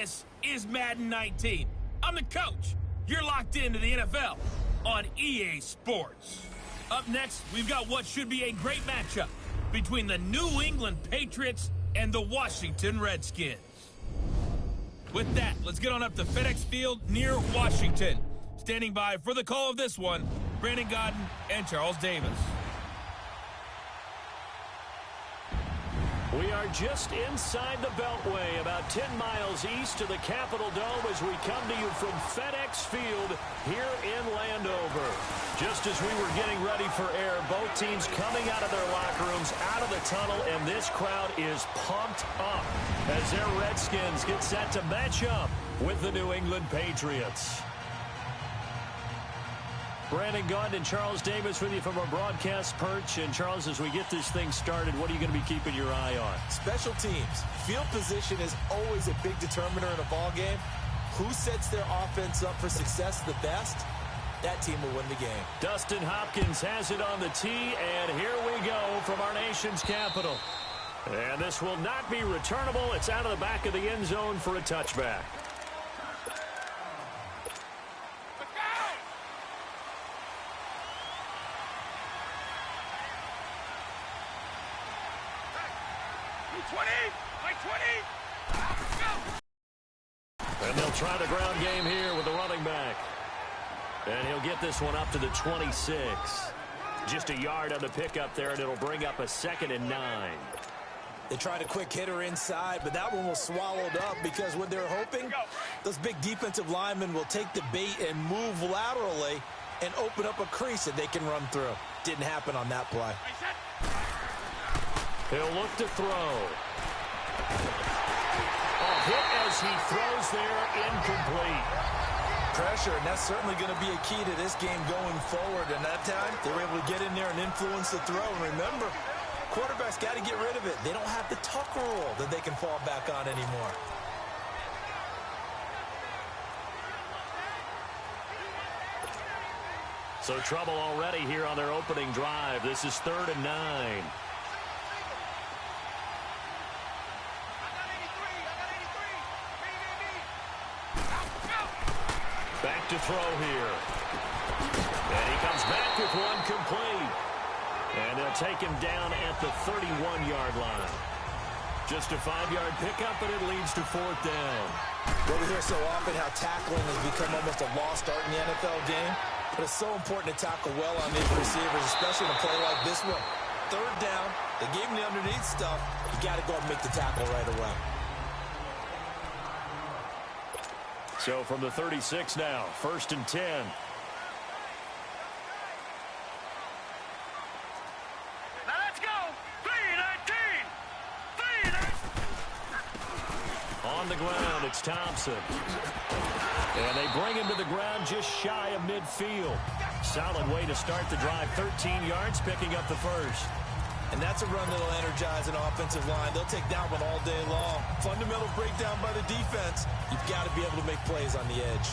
This is Madden 19. I'm the coach. You're locked into the NFL on EA Sports. Up next, we've got what should be a great matchup between the New England Patriots and the Washington Redskins. With that, let's get on up to FedEx Field near Washington. Standing by for the call of this one, Brandon Godden and Charles Davis. We are just inside the Beltway, about 10 miles east of the Capitol Dome as we come to you from FedEx Field here in Landover. Just as we were getting ready for air, both teams coming out of their locker rooms, out of the tunnel, and this crowd is pumped up as their Redskins get set to match up with the New England Patriots. Brandon Gaudin and Charles Davis with you from our broadcast perch. And, Charles, as we get this thing started, what are you going to be keeping your eye on? Special teams. Field position is always a big determiner in a ball game. Who sets their offense up for success the best, that team will win the game. Dustin Hopkins has it on the tee, and here we go from our nation's capital. And this will not be returnable. It's out of the back of the end zone for a touchback. And they'll try the ground game here with the running back. And he'll get this one up to the 26. Just a yard on the pickup there, and it'll bring up a 2nd and 9. They tried a quick hitter inside, but that one was swallowed up because what they're hoping, those big defensive linemen will take the bait and move laterally and open up a crease that they can run through. Didn't happen on that play. He'll look to throw. A hit as he throws there, incomplete. Pressure, and that's certainly going to be a key to this game going forward. And that time, they were able to get in there and influence the throw. And remember, quarterbacks got to get rid of it. They don't have the tuck rule that they can fall back on anymore. So trouble already here on their opening drive. This is 3rd and 9. Back to throw here. And he comes back with one complete. And they'll take him down at the 31-yard line. Just a 5-yard pickup, and it leads to 4th down. Well, we hear so often how tackling has become almost a lost art in the NFL game. But it's so important to tackle well on these receivers, especially in a play like this one. 3rd down, they gave him the underneath stuff. You got to go and make the tackle right away. So from the 36 now, 1st and 10. Now let's go. 3-19. On the ground, it's Thompson. And they bring him to the ground just shy of midfield. Solid way to start the drive. 13 yards, picking up the first. And that's a run that'll energize an offensive line. They'll take that one all day long. Fundamental breakdown by the defense. You've got to be able to make plays on the edge.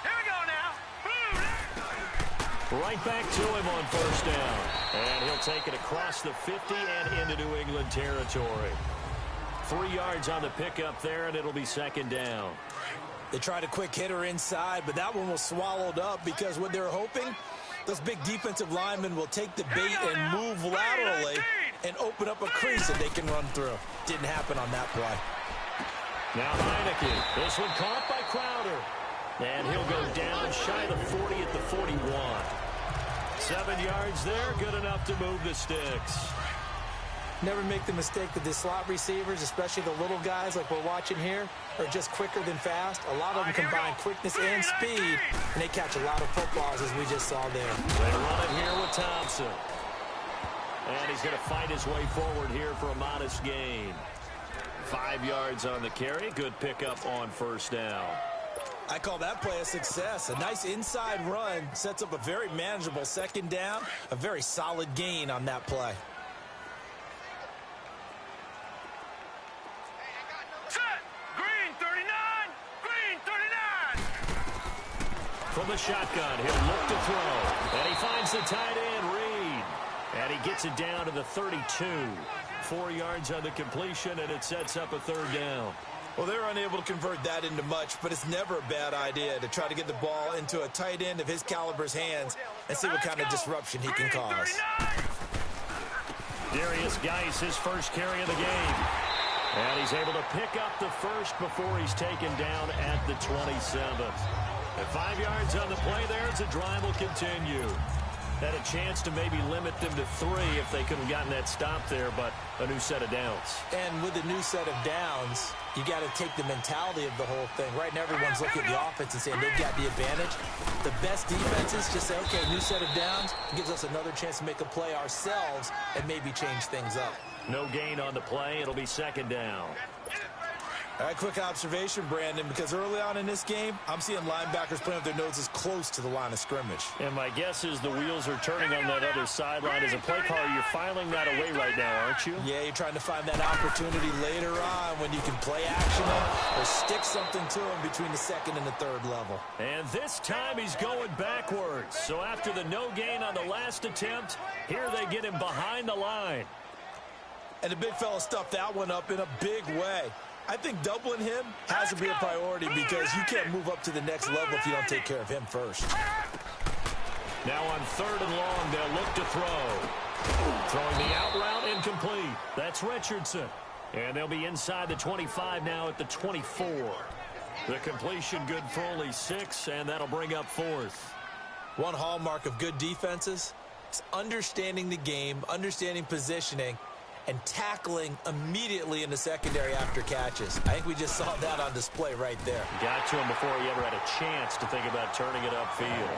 Here we go now. Right back to him on 1st down. And he'll take it across the 50 and into New England territory. 3 yards on the pickup there, and it'll be 2nd down. They tried a quick hitter inside, but that one was swallowed up because what they're hoping, those big defensive linemen will take the bait and move laterally and open up a crease that they can run through. Didn't happen on that play. Now Heineke. This one caught by Crowder. And he'll go down shy of the 40 at the 41. 7 yards there, good enough to move the sticks. Never make the mistake that the slot receivers, especially the little guys like we're watching here, are just quicker than fast. A lot of them combine quickness and speed, and they catch a lot of footballs, as we just saw there. They run it here with Thompson. And he's going to fight his way forward here for a modest gain. 5 yards on the carry. Good pickup on 1st down. I call that play a success. A nice inside run sets up a very manageable 2nd down. A very solid gain on that play. Set. Green 39. Green 39. From from the shotgun. He'll look to throw. And he finds the tight end, Reed. And he gets it down to the 32. 4 yards on the completion, and it sets up a third down. Well, they're unable to convert that into much, but it's never a bad idea to try to get the ball into a tight end of his caliber's hands and see what kind of disruption he can cause. Darius Geis, his first carry of the game. And he's able to pick up the first before he's taken down at the 27th. And 5 yards on the play there as the drive will continue. Had a chance to maybe limit them to 3 if they could have gotten that stop there, but a new set of downs. And with a new set of downs, you got to take the mentality of the whole thing. Right now, everyone's looking at the offense and saying they've got the advantage. The best defenses just say, okay, new set of downs. It gives us another chance to make a play ourselves and maybe change things up. No gain on the play. It'll be second down. All right, quick observation, Brandon, because early on in this game, I'm seeing linebackers playing with their noses close to the line of scrimmage. And my guess is the wheels are turning on that other sideline. As a play caller, you're filing that away right now, aren't you? Yeah, you're trying to find that opportunity later on when you can play action them or stick something to them between the second and the third level. And this time he's going backwards. So after the no gain on the last attempt, here they get him behind the line. And the big fella stuffed that one up in a big way. I think doubling him has to be a priority because you can't move up to the next level if you don't take care of him first. Now on 3rd and long, they'll look to throw. Throwing the out route incomplete. That's Richardson. And they'll be inside the 25 now at the 24. The completion good for only 6, and that'll bring up 4th. One hallmark of good defenses is understanding the game, understanding positioning, and tackling immediately in the secondary after catches. I think we just saw that on display right there. Got to him before he ever had a chance to think about turning it upfield.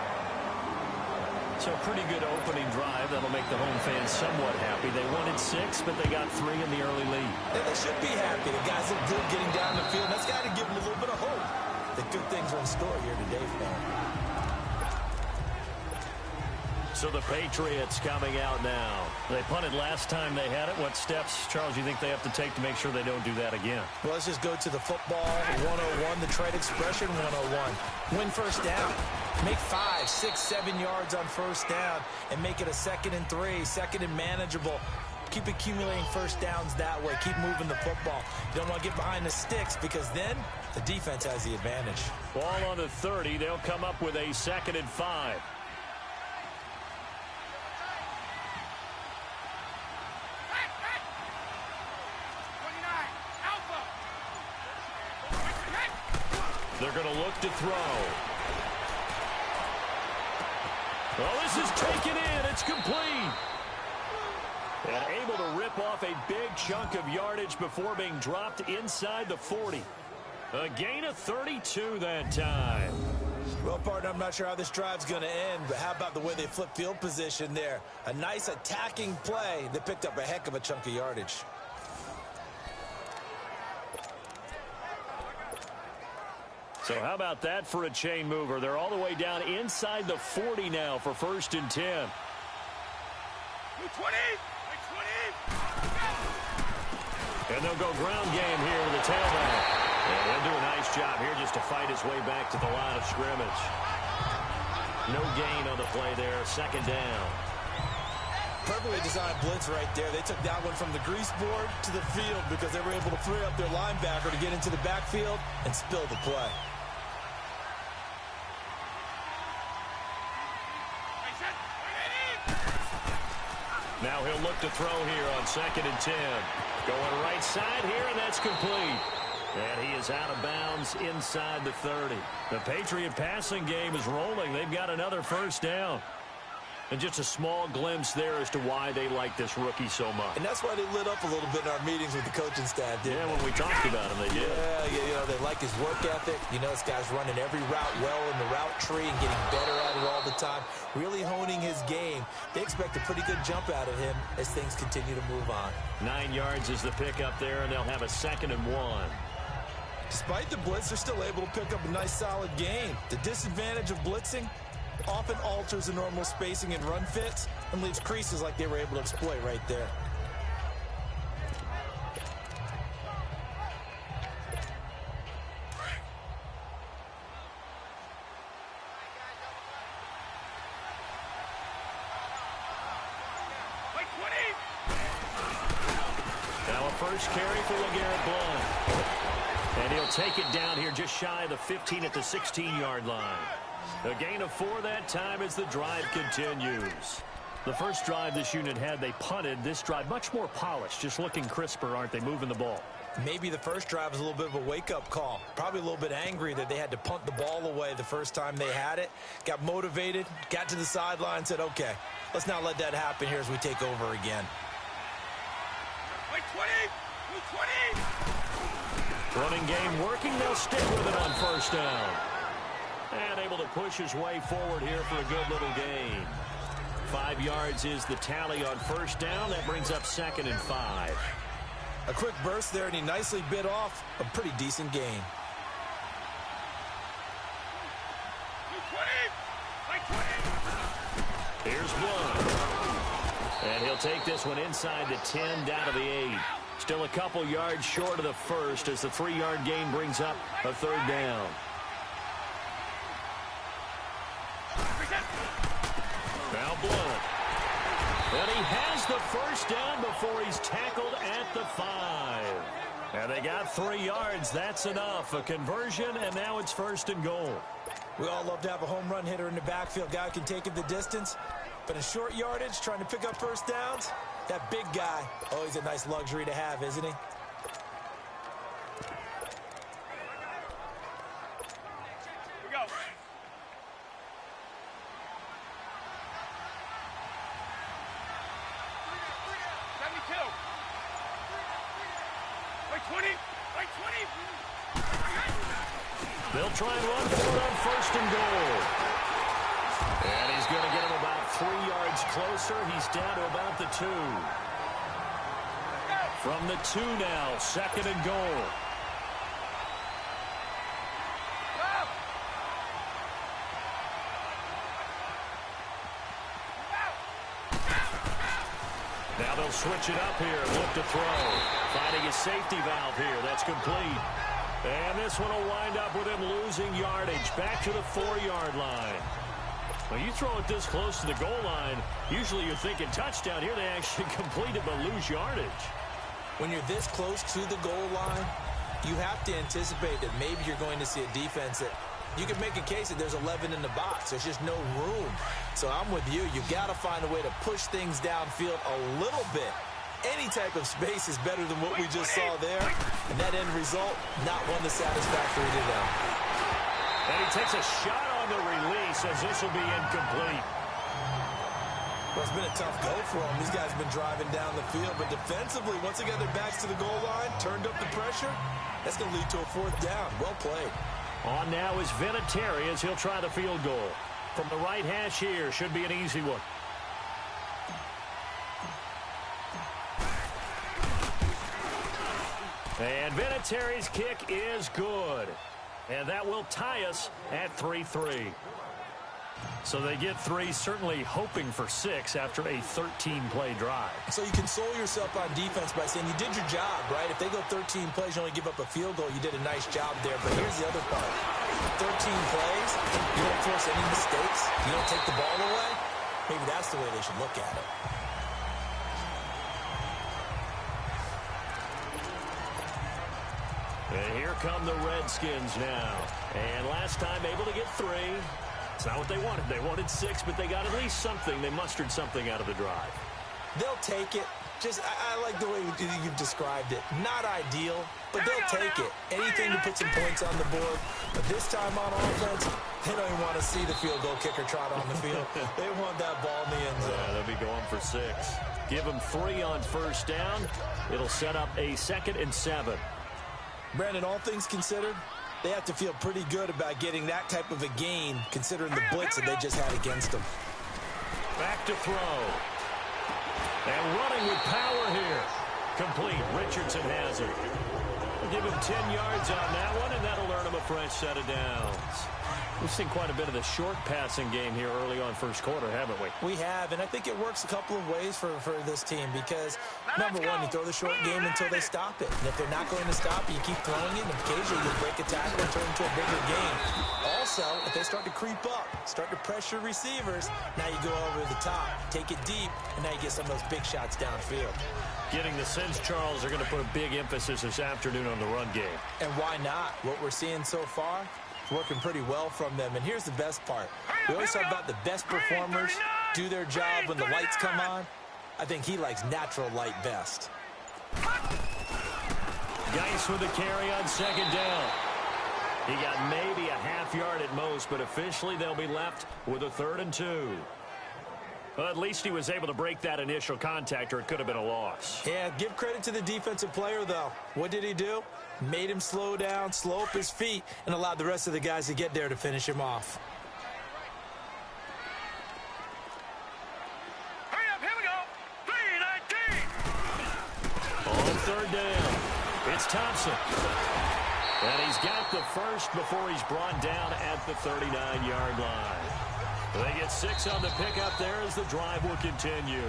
So a pretty good opening drive. That'll make the home fans somewhat happy. They wanted 6, but they got 3 in the early lead. And they should be happy. The guys look good getting down the field. That's got to give them a little bit of hope that good things are in store here today for them. So the Patriots coming out now. They punted last time they had it. What steps, Charles, you think they have to take to make sure they don't do that again? Well, let's just go to the football 101, the trade expression 101. Win first down. Make 5, 6, 7 yards on first down and make it a 2nd and 3, 2nd and manageable. Keep accumulating first downs that way. Keep moving the football. You don't want to get behind the sticks because then the defense has the advantage. Ball on the 30. They'll come up with a 2nd and 5. They're going to look to throw. Well, this is taken in. It's complete. And able to rip off a big chunk of yardage before being dropped inside the 40. A gain of 32 that time. Well, partner, I'm not sure how this drive's going to end, but how about the way they flip field position there? A nice attacking play that picked up a heck of a chunk of yardage. So how about that for a chain mover? They're all the way down inside the 40 now for 1st and 10. 20! And they'll go ground game here to the tailback. And he'll do a nice job here just to fight his way back to the line of scrimmage. No gain on the play there. 2nd down. Perfectly designed blitz right there. They took that one from the grease board to the field because they were able to free up their linebacker to get into the backfield and spill the play. Now he'll look to throw here on 2nd and 10. Going right side here, and that's complete. And he is out of bounds inside the 30. The Patriot passing game is rolling. They've got another first down. And just a small glimpse there as to why they like this rookie so much. And that's why they lit up a little bit in our meetings with the coaching staff, didn't they? When we talked about him, they did. Yeah, you know, they like his work ethic. You know, this guy's running every route well in the route tree and getting better at it all the time. Really honing his game. They expect a pretty good jump out of him as things continue to move on. 9 yards is the pickup there, and they'll have a 2nd and 1. Despite the blitz, they're still able to pick up a nice, solid gain. The disadvantage of blitzing often alters the normal spacing and run fits and leaves creases like they were able to exploit right there. a first carry for LeGarrette Blount. And he'll take it down here just shy of the 15 at the 16-yard line. A gain of 4 that time as the drive continues. The first drive this unit had, they punted. This drive, much more polished, just looking crisper, aren't they, moving the ball? Maybe the first drive was a little bit of a wake-up call. Probably a little bit angry that they had to punt the ball away the first time they had it. Got motivated, got to the sideline, said, okay, let's not let that happen here as we take over again. Wait, 20! 20! Running game working. They'll stick with it on first down. And able to push his way forward here for a good little gain. 5 yards is the tally on first down. That brings up 2nd and 5. A quick burst there, and he nicely bit off a pretty decent gain. 20! Here's Blount. And he'll take this one inside the 10, down to the 8. Still a couple yards short of the first as the 3-yard gain brings up a 3rd down. Now Blount. And he has the first down before he's tackled at the 5. And they got 3 yards. That's enough. A conversion, and now it's 1st and goal. We all love to have a home run hitter in the backfield. Guy can take it the distance. But in short yardage, trying to pick up first downs, that big guy, always a nice luxury to have, isn't he? We go. 72. Wait, 20. Wait, 20. They'll try and run for it on 1st and goal. And he's going to get him about 3 yards closer. He's down to about the 2. From the 2 now, 2nd and goal. Now they'll switch it up here. Look to throw. Finding his safety valve here. That's complete. And this one will wind up with him losing yardage. Back to the 4-yard line. Well, you throw it this close to the goal line, usually you're thinking touchdown. Here they actually complete it but lose yardage. When you're this close to the goal line, you have to anticipate that maybe you're going to see a defense that you can make a case that there's 11 in the box. There's just no room. So I'm with you. You've got to find a way to push things downfield a little bit. Any type of space is better than what we just saw there. And that end result, not one that's satisfactory to them. And he takes a shot on the release as this will be incomplete. Well, it's been a tough go for them. These guys have been driving down the field. But defensively, once they got their backs to the goal line, turned up the pressure, that's going to lead to a 4th down. Well played. On now is Vinatieri as he'll try the field goal. From the right hash here, should be an easy one. And Vinatieri's kick is good. And that will tie us at 3-3. So they get 3, certainly hoping for 6 after a 13-play drive. So you console yourself on defense by saying you did your job, right? If they go 13 plays, you only give up a field goal, you did a nice job there. But here's the other part. 13 plays, you don't force any mistakes, you don't take the ball away. Maybe that's the way they should look at it. And here come the Redskins now. And last time able to get 3. It's not what they wanted. They wanted 6, but they got at least something. They mustered something out of the drive. They'll take it. Just, I like the way you've described it. Not ideal, but they'll take it. Anything to put some points on the board. But this time on offense, they don't even want to see the field goal kicker trot on the field. They want that ball in the end zone. Yeah, they'll be going for 6. Give them 3 on first down. It'll set up a 2nd and 7. Brandon, all things considered, they have to feel pretty good about getting that type of a gain, considering the blitz that they just had against them. Back to throw. And running with power here. Complete. Richardson has it. We'll give him 10 yards on that one, and that'll earn him a fresh set of downs. We've seen quite a bit of the short passing game here early on first quarter, haven't we? We have, and I think it works a couple of ways for this team because, number one, you throw the short game until they stop it. And if they're not going to stop it, you keep throwing it, and occasionally you break a tackle and turn it into a bigger game. Also, so if they start to creep up, start to pressure receivers, now you go over the top, take it deep, and now you get some of those big shots downfield. Getting the sense, Charles, they're going to put a big emphasis this afternoon on the run game. And why not? What we're seeing so far is working pretty well from them. And here's the best part. We always talk about the best performers do their job when the lights come on. I think he likes natural light best. Geis with the carry on second down. He got maybe a half yard at most, but officially they'll be left with a 3rd and 2. Well, at least he was able to break that initial contact, or it could have been a loss. Yeah, give credit to the defensive player, though. What did he do? Made him slow down, slow up his feet, and allowed the rest of the guys to get there to finish him off. Hurry up, here we go. 3-19. On 3rd down, it's Thompson. And he's got the first before he's brought down at the 39-yard line. They get 6 on the pickup there as the drive will continue.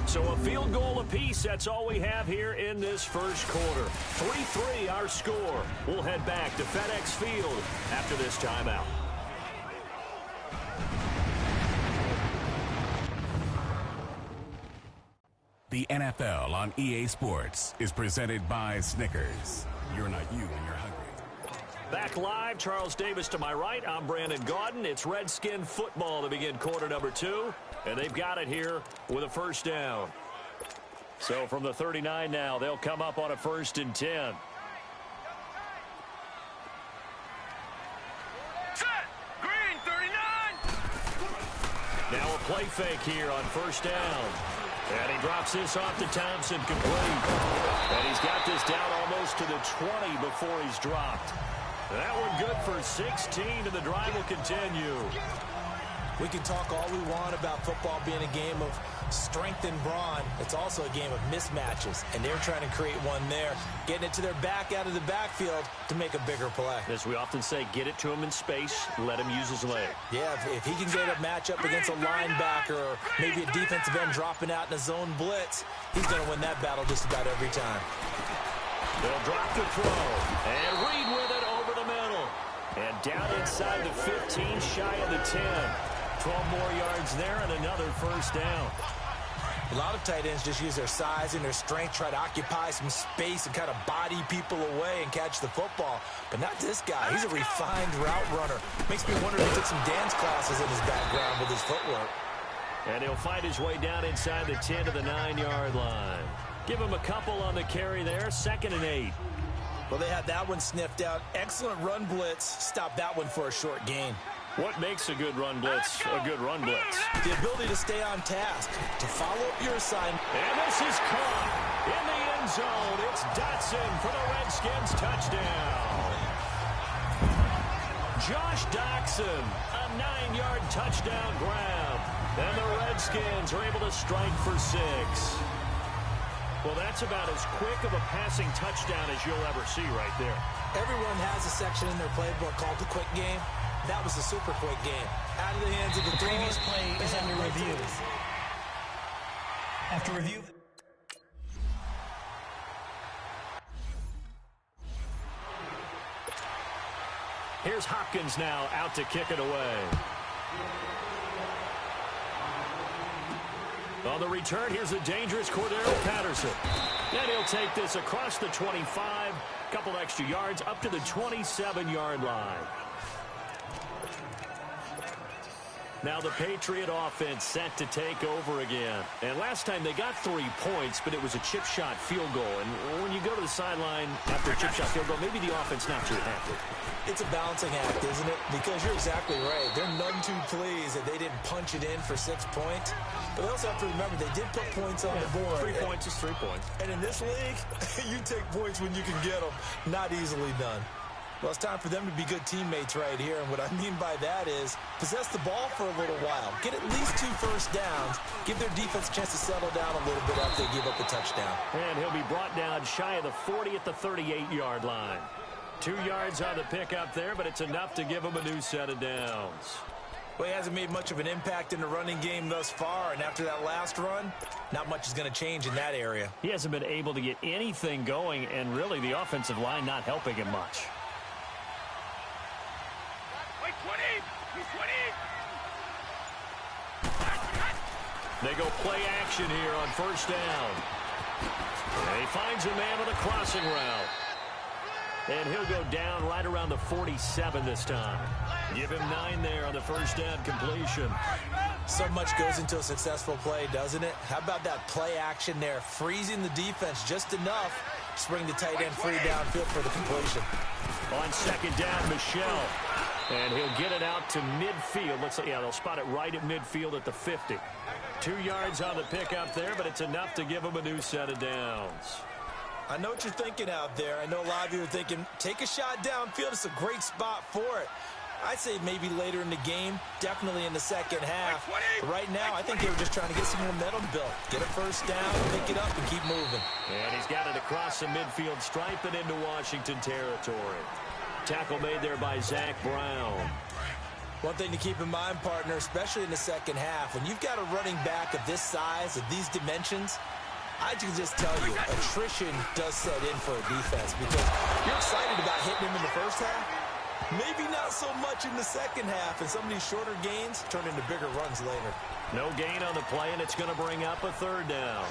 So a field goal apiece, that's all we have here in this first quarter. 3-3 our score. We'll head back to FedEx Field after this timeout. The NFL on EA Sports is presented by Snickers. You're not you when you're hungry. Back live, Charles Davis to my right. I'm Brandon Gaudin. It's Redskin football to begin quarter number 2. And they've got it here with a first down. So from the 39 now, they'll come up on a 1st and 10. Set. Green, 39. Now a play fake here on 1st down. And he drops this off to Thompson, complete. And he's got this down almost to the 20 before he's dropped. That one good for 16, and the drive will continue. We can talk all we want about football being a game of strength and brawn. It's also a game of mismatches, and they're trying to create one there, getting it to their back out of the backfield to make a bigger play. As we often say, get it to him in space, let him use his leg. Yeah, if he can get a matchup against a linebacker or maybe a defensive end dropping out in a zone blitz, he's going to win that battle just about every time. They'll drop the throw, and Reed with it over the middle. And down inside the 15, shy of the 10. 12 more yards there and another first down. A lot of tight ends just use their size and their strength, try to occupy some space and kind of body people away and catch the football. But not this guy. He's a refined route runner. Makes me wonder if he took some dance classes in his background with his footwork. And he'll find his way down inside the 10 to the 9-yard line. Give him a couple on the carry there, 2nd and 8. Well, they had that one sniffed out. Excellent run blitz. Stop that one for a short gain. What makes a good run blitz a good run blitz? The ability to stay on task, to follow up your assignment. And this is caught in the end zone. It's Dotson for the Redskins touchdown. Josh Dotson, a 9-yard touchdown grab. And the Redskins are able to strike for 6. Well, that's about as quick of a passing touchdown as you'll ever see right there. Everyone has a section in their playbook called the quick game. That was the super quick game. Out of the hands of the previous play is under review. After review. Here's Hopkins now out to kick it away. On the return, here's the dangerous Cordero Patterson. And he'll take this across the 25, couple extra yards up to the 27-yard line. Now the Patriot offense set to take over again. And last time they got 3 points, but it was a chip shot field goal. And when you go to the sideline after a chip shot field goal, maybe the offense not too happy. It's a balancing act, isn't it? Because you're exactly right. They're none too pleased that they didn't punch it in for 6 points. But they also have to remember they did put points on the board. 3 points is 3 points. And in this league, you take points when you can get them. Not easily done. Well, it's time for them to be good teammates right here. And what I mean by that is possess the ball for a little while. Get at least 2 first downs. Give their defense a chance to settle down a little bit after they give up a touchdown. And he'll be brought down shy of the 40 at the 38-yard line. 2 yards on the pickup there, but it's enough to give him a new set of downs. Well, he hasn't made much of an impact in the running game thus far, and after that last run, not much is going to change in that area. He hasn't been able to get anything going, and really the offensive line not helping him much. They go play action here on first down. And he finds a man on a crossing route. And he'll go down right around the 47 this time. Give him 9 there on the first down completion. So much goes into a successful play, doesn't it? How about that play action there? Freezing the defense just enough to bring the tight end free downfield for the completion. On second down, Michel. And he'll get it out to midfield. Let's say, yeah, they'll spot it right at midfield at the 50. 2 yards on the pickup there, but it's enough to give him a new set of downs. I know what you're thinking out there. I know a lot of you are thinking, take a shot downfield. It's a great spot for it. I'd say maybe later in the game, definitely in the second half. But right now, I think they were just trying to get some momentum built. Get a first down, pick it up, and keep moving. And he's got it across the midfield stripe and into Washington territory. Tackle made there by Zach Brown. One thing to keep in mind, partner, especially in the second half, when you've got a running back of this size, of these dimensions, I can just tell you, attrition does set in for a defense because you're excited about hitting him in the first half. Maybe not so much in the second half, and some of these shorter gains turn into bigger runs later. No gain on the play, and it's going to bring up a third down.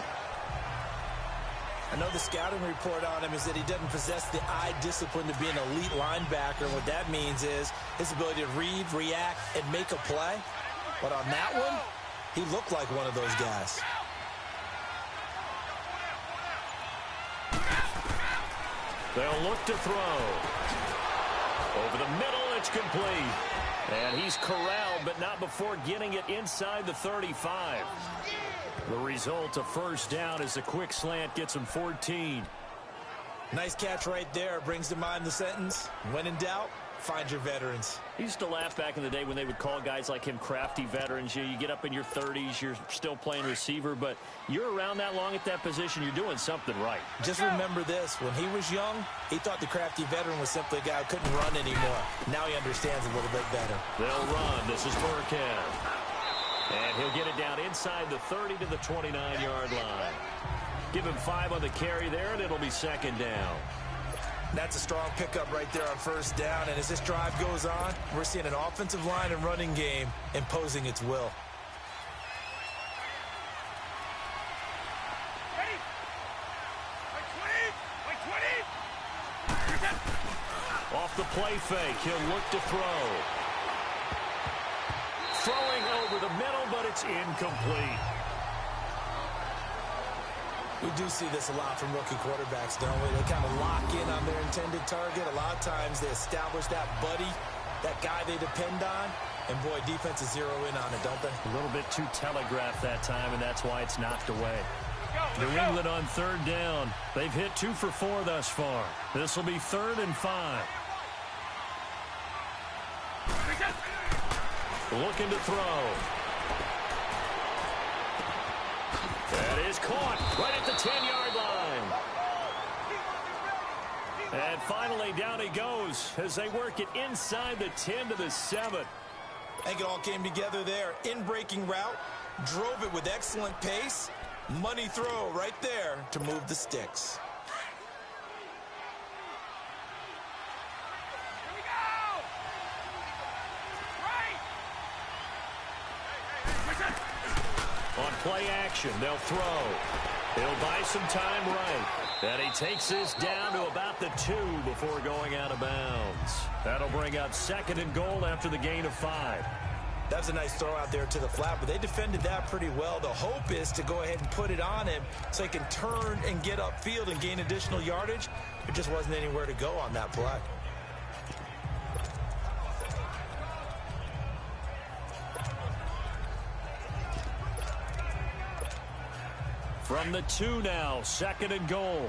I know the scouting report on him is that he doesn't possess the eye discipline to be an elite linebacker. And what that means is his ability to read, react, and make a play. But on that one, he looked like one of those guys. They'll look to throw. Over the middle, it's complete. And he's corralled, but not before getting it inside the 35. The result, a first down as a quick slant gets him 14. Nice catch right there. Brings to mind the sentence, when in doubt, find your veterans. I used to laugh back in the day when they would call guys like him crafty veterans. You get up in your 30s, you're still playing receiver, but you're around that long at that position, you're doing something right. Just remember this. When he was young, he thought the crafty veteran was simply a guy who couldn't run anymore. Now he understands a little bit better. They'll run. This is Burkhead. And he'll get it down inside the 30 to the 29-yard line. Give him 5 on the carry there, and it'll be second down. That's a strong pickup right there on first down. And as this drive goes on, we're seeing an offensive line and running game imposing its will. Off the play fake, he'll look to throw. Throwing over the middle, but it's incomplete. We do see this a lot from rookie quarterbacks, don't we? They kind of lock in on their intended target. A lot of times they establish that buddy, that guy they depend on, and boy, defenses zero in on it, don't they? A little bit too telegraphed that time, and that's why it's knocked away. New England on third down. They've hit 2 for 4 thus far. This will be 3rd and 5. Looking to throw. That is caught right at the 10-yard line. And finally, down he goes as they work it inside the 10 to the 7. I think it all came together there. In-breaking route, drove it with excellent pace. Money throw right there to move the sticks. On play action, they'll throw. He'll buy some time right. And he takes this down to about the 2 before going out of bounds. That'll bring up 2nd and goal after the gain of 5. That was a nice throw out there to the flat, but they defended that pretty well. The hope is to go ahead and put it on him so he can turn and get upfield and gain additional yardage. There just wasn't anywhere to go on that play. From the 2 now, 2nd and goal.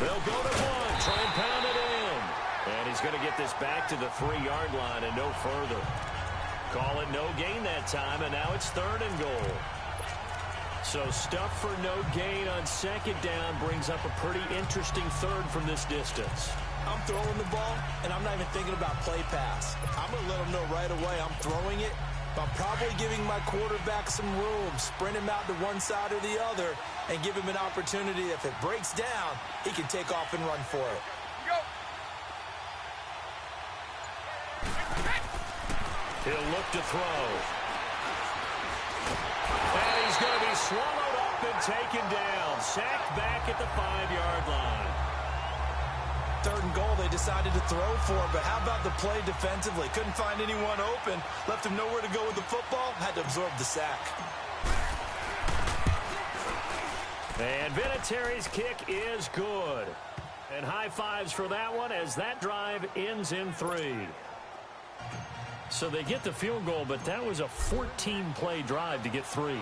They'll go to 1, try and pound it in. And he's going to get this back to the 3-yard line and no further. Call it no gain that time, and now it's 3rd and goal. So stuff for no gain on 2nd down brings up a pretty interesting 3rd from this distance. I'm throwing the ball, and I'm not even thinking about play pass. I'm going to let him know right away I'm throwing it, but I'm probably giving my quarterback some room, sprint him out to one side or the other, and give him an opportunity. If it breaks down, he can take off and run for it. He'll look to throw. And he's going to be swallowed up and taken down. Sacked back at the 5-yard line. 3rd and goal, they decided to throw for, but how about the play defensively? Couldn't find anyone open, left him nowhere to go with the football, had to absorb the sack. And Vinatieri's kick is good. And high fives for that one as that drive ends in 3. So they get the field goal, but that was a 14-play drive to get 3.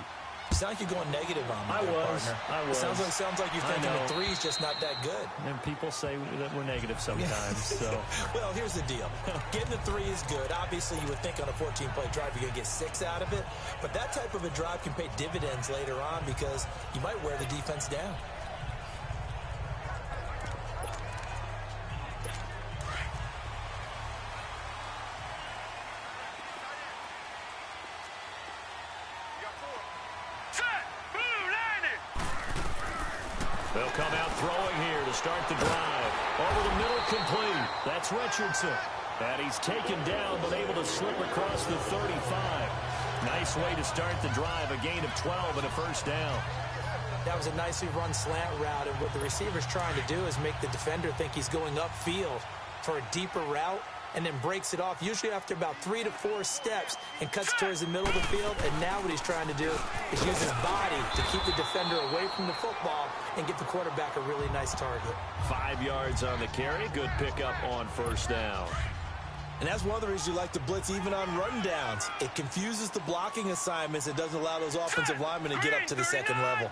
You sound like you're going negative on me, I was. Sounds like you're thinking the 3's just not that good. And people say that we're negative sometimes. So. Well, here's the deal. Getting the 3 is good. Obviously, you would think on a 14-play drive you're going to get 6 out of it. But that type of a drive can pay dividends later on because you might wear the defense down. They'll come out throwing here to start the drive. Over the middle, complete. That's Richardson. And he's taken down, but able to slip across the 35. Nice way to start the drive. A gain of 12 and a first down. That was a nicely run slant route, and what the receiver's trying to do is make the defender think he's going upfield for a deeper route, and then breaks it off, usually after about 3 to 4 steps, and cuts towards the middle of the field. And now what he's trying to do is use his body to keep the defender away from the football and give the quarterback a really nice target. 5 yards on the carry. Good pickup on first down. And that's one of the reasons you like to blitz even on run downs. It confuses the blocking assignments. It doesn't allow those offensive linemen to get up to the second level.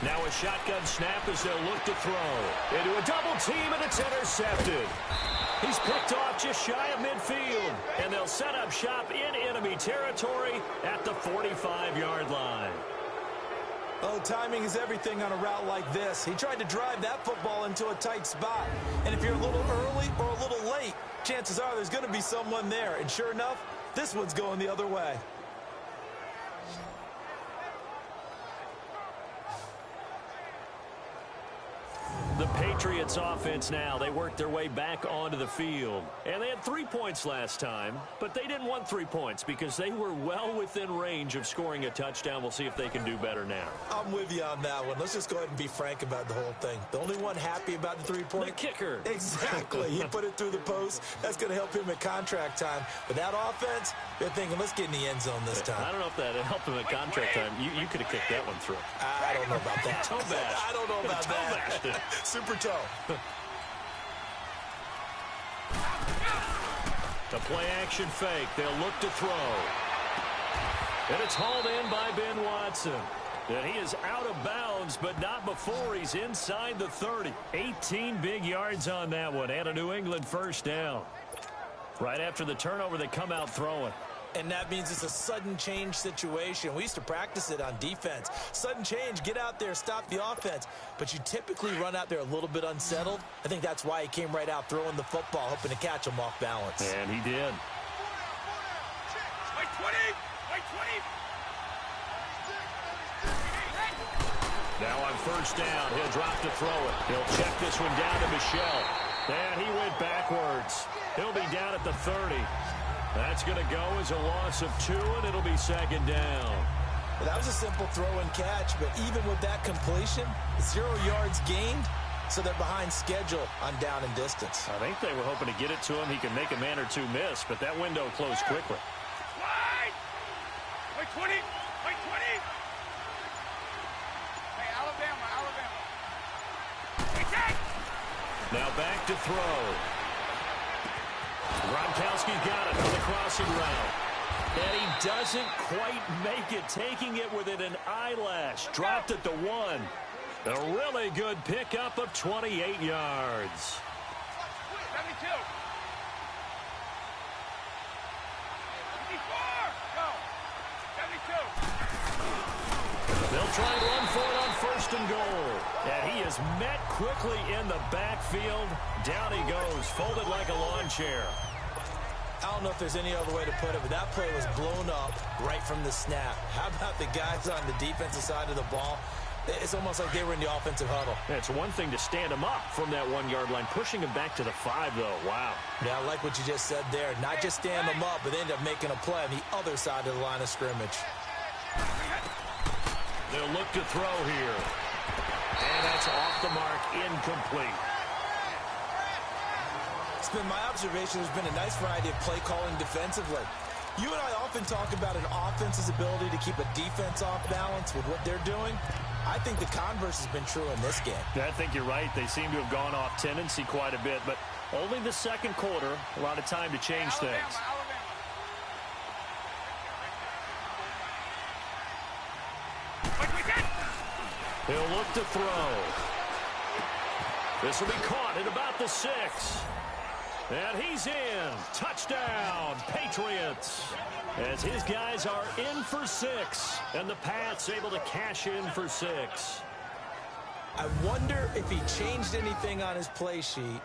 Now a shotgun snap as they'll look to throw. Into a double team, and it's intercepted. He's picked off just shy of midfield. And they'll set up shop in enemy territory at the 45-yard line. Oh, timing is everything on a route like this. He tried to drive that football into a tight spot. And if you're a little early or a little late, chances are there's going to be someone there. And sure enough, this one's going the other way. The Patriots offense now, they worked their way back onto the field. And they had 3 points last time, but they didn't want 3 points because they were well within range of scoring a touchdown. We'll see if they can do better now. I'm with you on that one. Let's just go ahead and be frank about the whole thing. The only one happy about the 3-point? The kicker. Exactly. He put it through the post. That's going to help him at contract time. But that offense, they're thinking, let's get in the end zone this time. I don't know if that helped him at contract time. You could have kicked that one through. I don't know about that. Toe bash. I don't know about that. Super toe. The play-action fake. They'll look to throw. And it's hauled in by Ben Watson. And he is out of bounds, but not before he's inside the 30. 18 big yards on that one, and a New England first down. Right after the turnover, they come out throwing. And that means it's a sudden change situation. We used to practice it on defense. Sudden change, get out there, stop the offense. But you typically run out there a little bit unsettled. I think that's why he came right out throwing the football, hoping to catch him off balance. And he did. Wait 20! Wait 20! Now on first down, he'll drop to throw it. He'll check this one down to Michel. And he went backwards. He'll be down at the 30. That's going to go as a loss of 2, and it'll be second down. Well, that was a simple throw and catch, but even with that completion, 0 yards gained, so they're behind schedule on down and distance. I think they were hoping to get it to him. He could make a man or two miss, but that window closed quickly. Wait 20! Wait 20! Hey, Alabama. Wait, take! Now back to throw. Gronkowski's got it on the crossing route. And he doesn't quite make it, taking it within an eyelash. Dropped at the 1. A really good pickup of 28 yards. 72! 54! Go! 72! They'll try and run for it on first and goal. And he is met quickly in the backfield. Down he goes, folded like a lawn chair. I don't know if there's any other way to put it, but that play was blown up right from the snap. How about the guys on the defensive side of the ball? It's almost like they were in the offensive huddle. Yeah, it's one thing to stand them up from that 1-yard line. Pushing them back to the 5, though. Wow. Yeah, I like what you just said there. Not just stand them up, but they end up making a play on the other side of the line of scrimmage. They'll look to throw here. And that's off the mark, incomplete. It's been my observation there's been a nice variety of play calling defensively. You and I often talk about an offense's ability to keep a defense off balance with what they're doing. I think the converse has been true in this game. I think you're right. They seem to have gone off tendency quite a bit, but only the second quarter, a lot of time to change things. He'll look to throw. This will be caught at about the 6. And he's in. Touchdown, Patriots. As his guys are in for 6. And the Pats able to cash in for 6. I wonder if he changed anything on his play sheet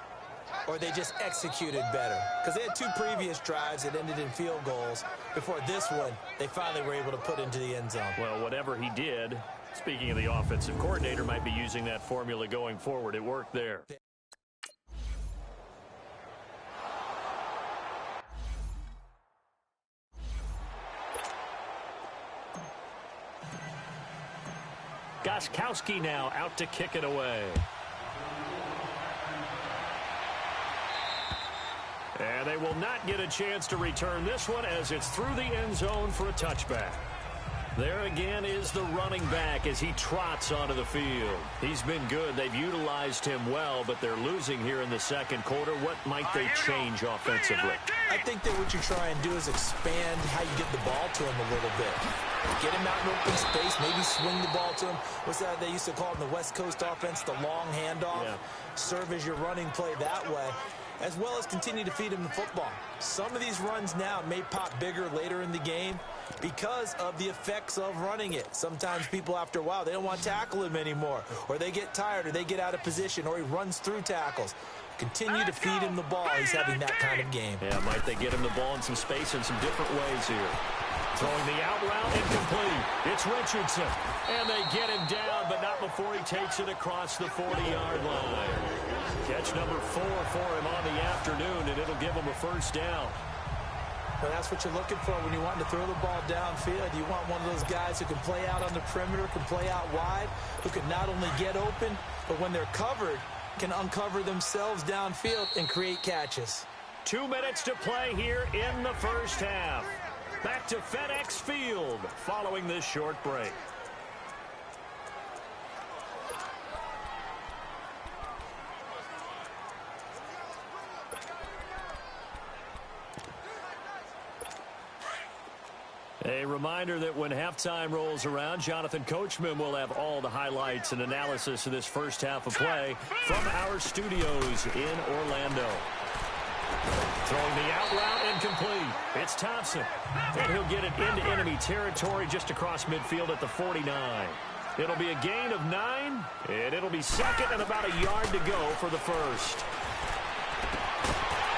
or they just executed better. Because they had 2 previous drives that ended in field goals. Before this one, they finally were able to put into the end zone. Well, whatever he did, speaking of the offensive coordinator, might be using that formula going forward. It worked there. Gostkowski now out to kick it away. And they will not get a chance to return this one as it's through the end zone for a touchback. There again is the running back as he trots onto the field. He's been good. They've utilized him well, but they're losing here in the second quarter. What might they change offensively? I think that what you try and do is expand how you get the ball to him a little bit. Get him out in open space, maybe swing the ball to him. What's that they used to call in the West Coast offense, the long handoff? Yeah. Serve as your running play that way, as well as continue to feed him the football. Some of these runs now may pop bigger later in the game because of the effects of running it. Sometimes people, after a while, they don't want to tackle him anymore, or they get tired, or they get out of position, or he runs through tackles. Continue to feed him the ball. He's having that kind of game. Yeah, might they get him the ball in some space in some different ways here. Throwing the out route, incomplete. It's Richardson. And they get him down, but not before he takes it across the 40-yard line. Catch number 4 for him on the afternoon, and it'll give him a first down. Well, that's what you're looking for when you want to throw the ball downfield. You want one of those guys who can play out on the perimeter, can play out wide, who can not only get open, but when they're covered, can uncover themselves downfield and create catches. 2 minutes to play here in the first half. Back to FedEx Field following this short break. A reminder that when halftime rolls around, Jonathan Coachman will have all the highlights and analysis of this first half of play from our studios in Orlando. Throwing the out route, incomplete. It's Thompson. And he'll get it into enemy territory just across midfield at the 49. It'll be a gain of 9, and it'll be second and about a yard to go for the first.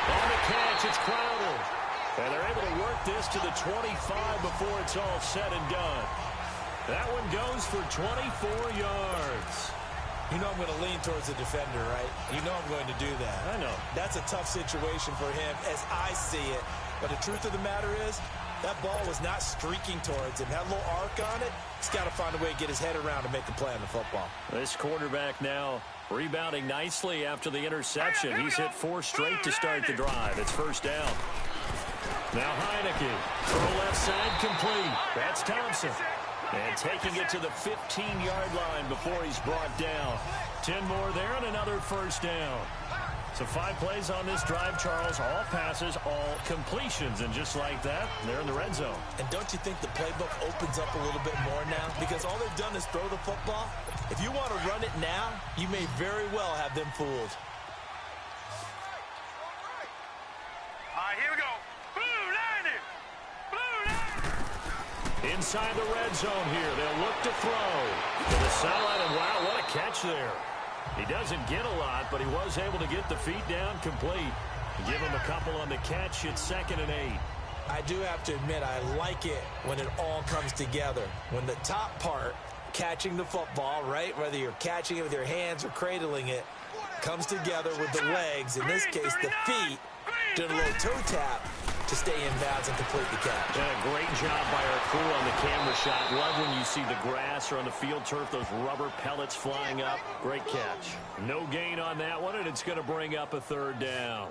On the catch, it's Crowder. And they're able to work this to the 25 before it's all said and done. That one goes for 24 yards. You know I'm going to lean towards the defender, right? You know I'm going to do that. I know. That's a tough situation for him as I see it. But the truth of the matter is, that ball was not streaking towards him. Had a little arc on it. He's got to find a way to get his head around and make a play on the football. This quarterback now rebounding nicely after the interception. He's hit 4 straight to start the drive. It's first down. Now Heineke, throw left side, complete. That's Thompson. And taking it to the 15-yard line before he's brought down. 10 more there and another first down. So 5 plays on this drive, Charles. All passes, all completions. And just like that, they're in the red zone. And don't you think the playbook opens up a little bit more now? Because all they've done is throw the football. If you want to run it now, you may very well have them fooled. All right, here we go. Inside the red zone here. They'll look to throw to the sideline, and wow, what a catch there. He doesn't get a lot, but he was able to get the feet down complete. Give him a couple on the catch. It's 2nd and 8. I do have to admit, I like it when it all comes together. When the top part catching the football, right? Whether you're catching it with your hands or cradling it, comes together with the legs, in this case the feet, doing a little toe tap to stay in bounds and complete the catch. Yeah, great job by our crew on the camera shot. Love when you see the grass or on the field turf, those rubber pellets flying up. Great catch. No gain on that one, and it's going to bring up a third down.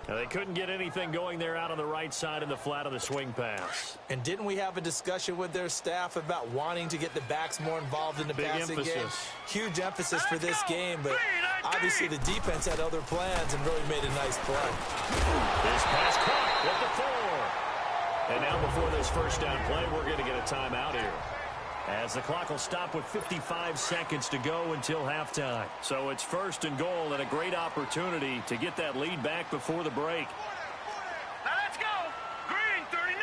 Now, they couldn't get anything going there out on the right side in the flat of the swing pass. And didn't we have a discussion with their staff about wanting to get the backs more involved in the passing game? Huge emphasis for this game, but obviously the defense had other plans and really made a nice play. This pass caught with the 4. And now before this first down play, we're going to get a timeout here, as the clock will stop with 55 seconds to go until halftime. So it's first and goal, and a great opportunity to get that lead back before the break. Now let's go. Green, 39.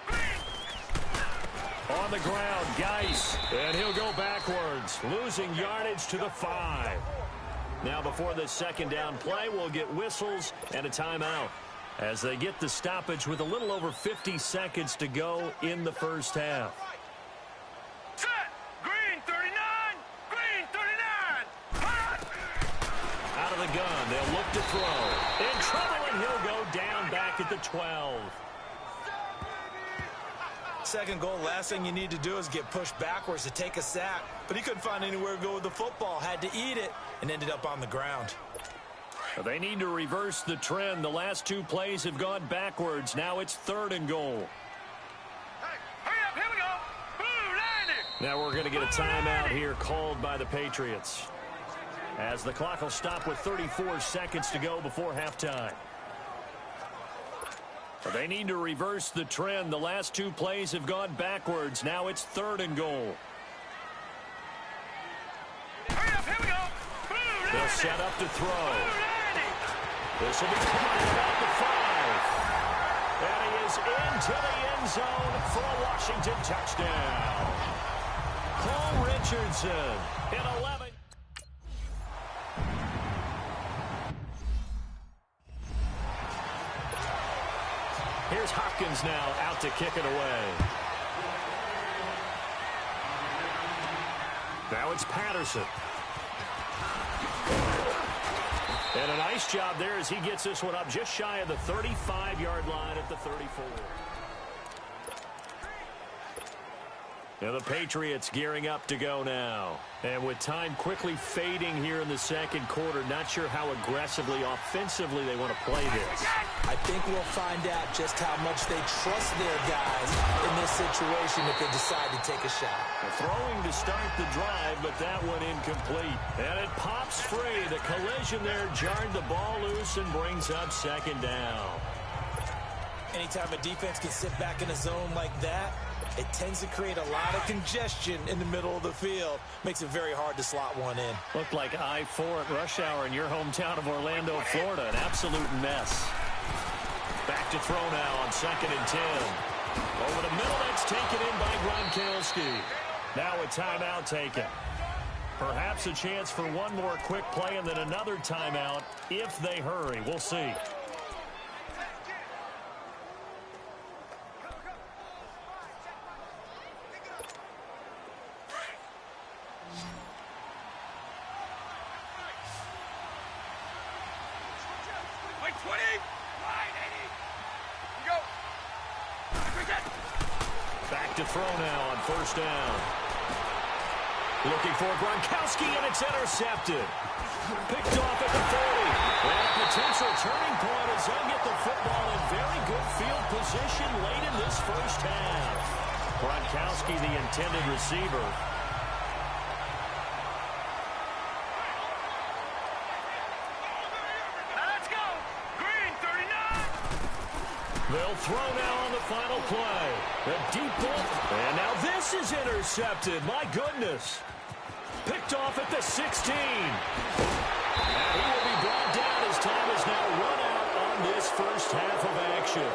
Green. On the ground, Geis, and he'll go backwards, losing yardage to the 5. Now before the second down play, we'll get whistles and a timeout, as they get the stoppage with a little over 50 seconds to go in the first half. Set. Green, 39. Green, 39. Hot. Out of the gun, they'll look to throw. In trouble, and he'll go down back at the 12. Second goal, last thing you need to do is get pushed backwards to take a sack. But he couldn't find anywhere to go with the football, had to eat it, and ended up on the ground. They need to reverse the trend. The last 2 plays have gone backwards. Now it's third and goal. Hey, hurry up. Here we go. Blue landing. Now we're going to get a timeout here called by the Patriots, as the clock will stop with 34 seconds to go before halftime. They need to reverse the trend. The last 2 plays have gone backwards. Now it's third and goal. Hurry up. Here we go. Blue landing. They'll set up to throw. Blue landing. This will be caught at about the 5. And he is into the end zone for a Washington touchdown. Paul Richardson in 11. Here's Hopkins now out to kick it away. Now it's Patterson. And a nice job there as he gets this one up just shy of the 35-yard line at the 34. Now the Patriots gearing up to go now. And with time quickly fading here in the second quarter, not sure how aggressively, offensively they want to play this. I think we'll find out just how much they trust their guys in this situation if they decide to take a shot. Throwing to start the drive, but that one incomplete. And it pops free. The collision there jarred the ball loose and brings up second down. Anytime a defense can sit back in a zone like that, it tends to create a lot of congestion in the middle of the field. Makes it very hard to slot one in. Looked like I-4 at rush hour in your hometown of Orlando, Florida. An absolute mess. Back to throw now on 2nd and 10. Over the middle, that's taken in by Gronkowski. Now a timeout taken. Perhaps a chance for one more quick play and then another timeout if they hurry. We'll see. Back to throw now on first down. Looking for Gronkowski, and it's intercepted. Picked off at the 30. And a potential turning point as they'll get the football in very good field position late in this first half. Gronkowski, the intended receiver. They'll throw now on the final play. A deep ball. And now this is intercepted. My goodness. Picked off at the 16. And he will be brought down as time is now run out on this first half of action.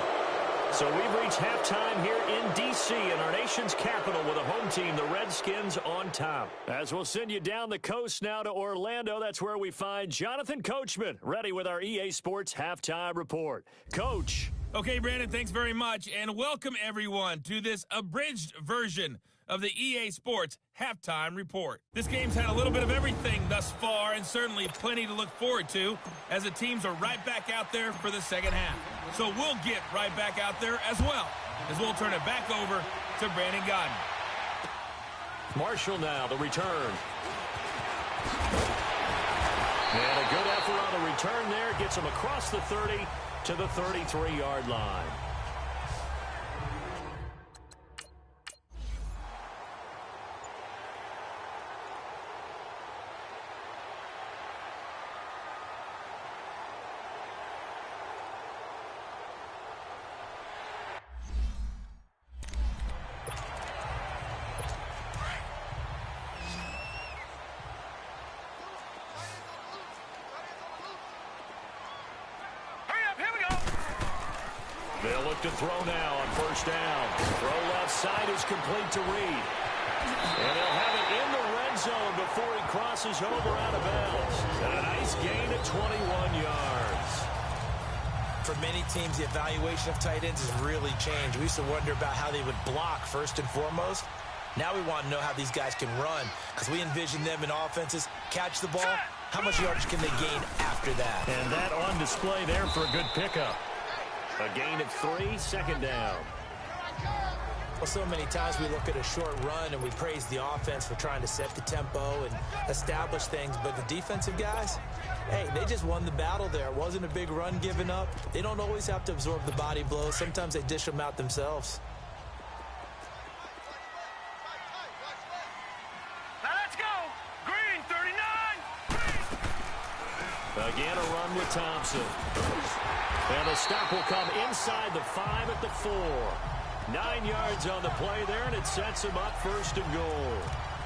So we've reached halftime here in D.C. in our nation's capital with a home team, the Redskins, on top. As we'll send you down the coast now to Orlando, that's where we find Jonathan Coachman, ready with our EA Sports Halftime Report. Coach. Okay, Brandon, thanks very much, and welcome everyone to this abridged version of the EA Sports Halftime Report. This game's had a little bit of everything thus far, and certainly plenty to look forward to, as the teams are right back out there for the second half. So we'll get right back out there as well, as we'll turn it back over to Brandon Godden. Marshall now, the return. And a good effort on the return there. Gets him across the 30 to the 33-yard line. They'll look to throw now on first down. Throw left side is complete to Reed. And they'll have it in the red zone before he crosses over out of bounds. And a nice gain at 21 yards. For many teams, the evaluation of tight ends has really changed. We used to wonder about how they would block first and foremost. Now we want to know how these guys can run, because we envision them in offenses catch the ball. How much yardage can they gain after that? And that on display there for a good pickup. A gain of 3, second down. Well, so many times we look at a short run and we praise the offense for trying to set the tempo and establish things, but the defensive guys, hey, they just won the battle there. It wasn't a big run given up. They don't always have to absorb the body blows. Sometimes they dish them out themselves. Now let's go. Green, 39. Again, a run with Thompson. And the stop will come inside the 5 at the 4. 9 yards on the play there, and it sets them up first and goal.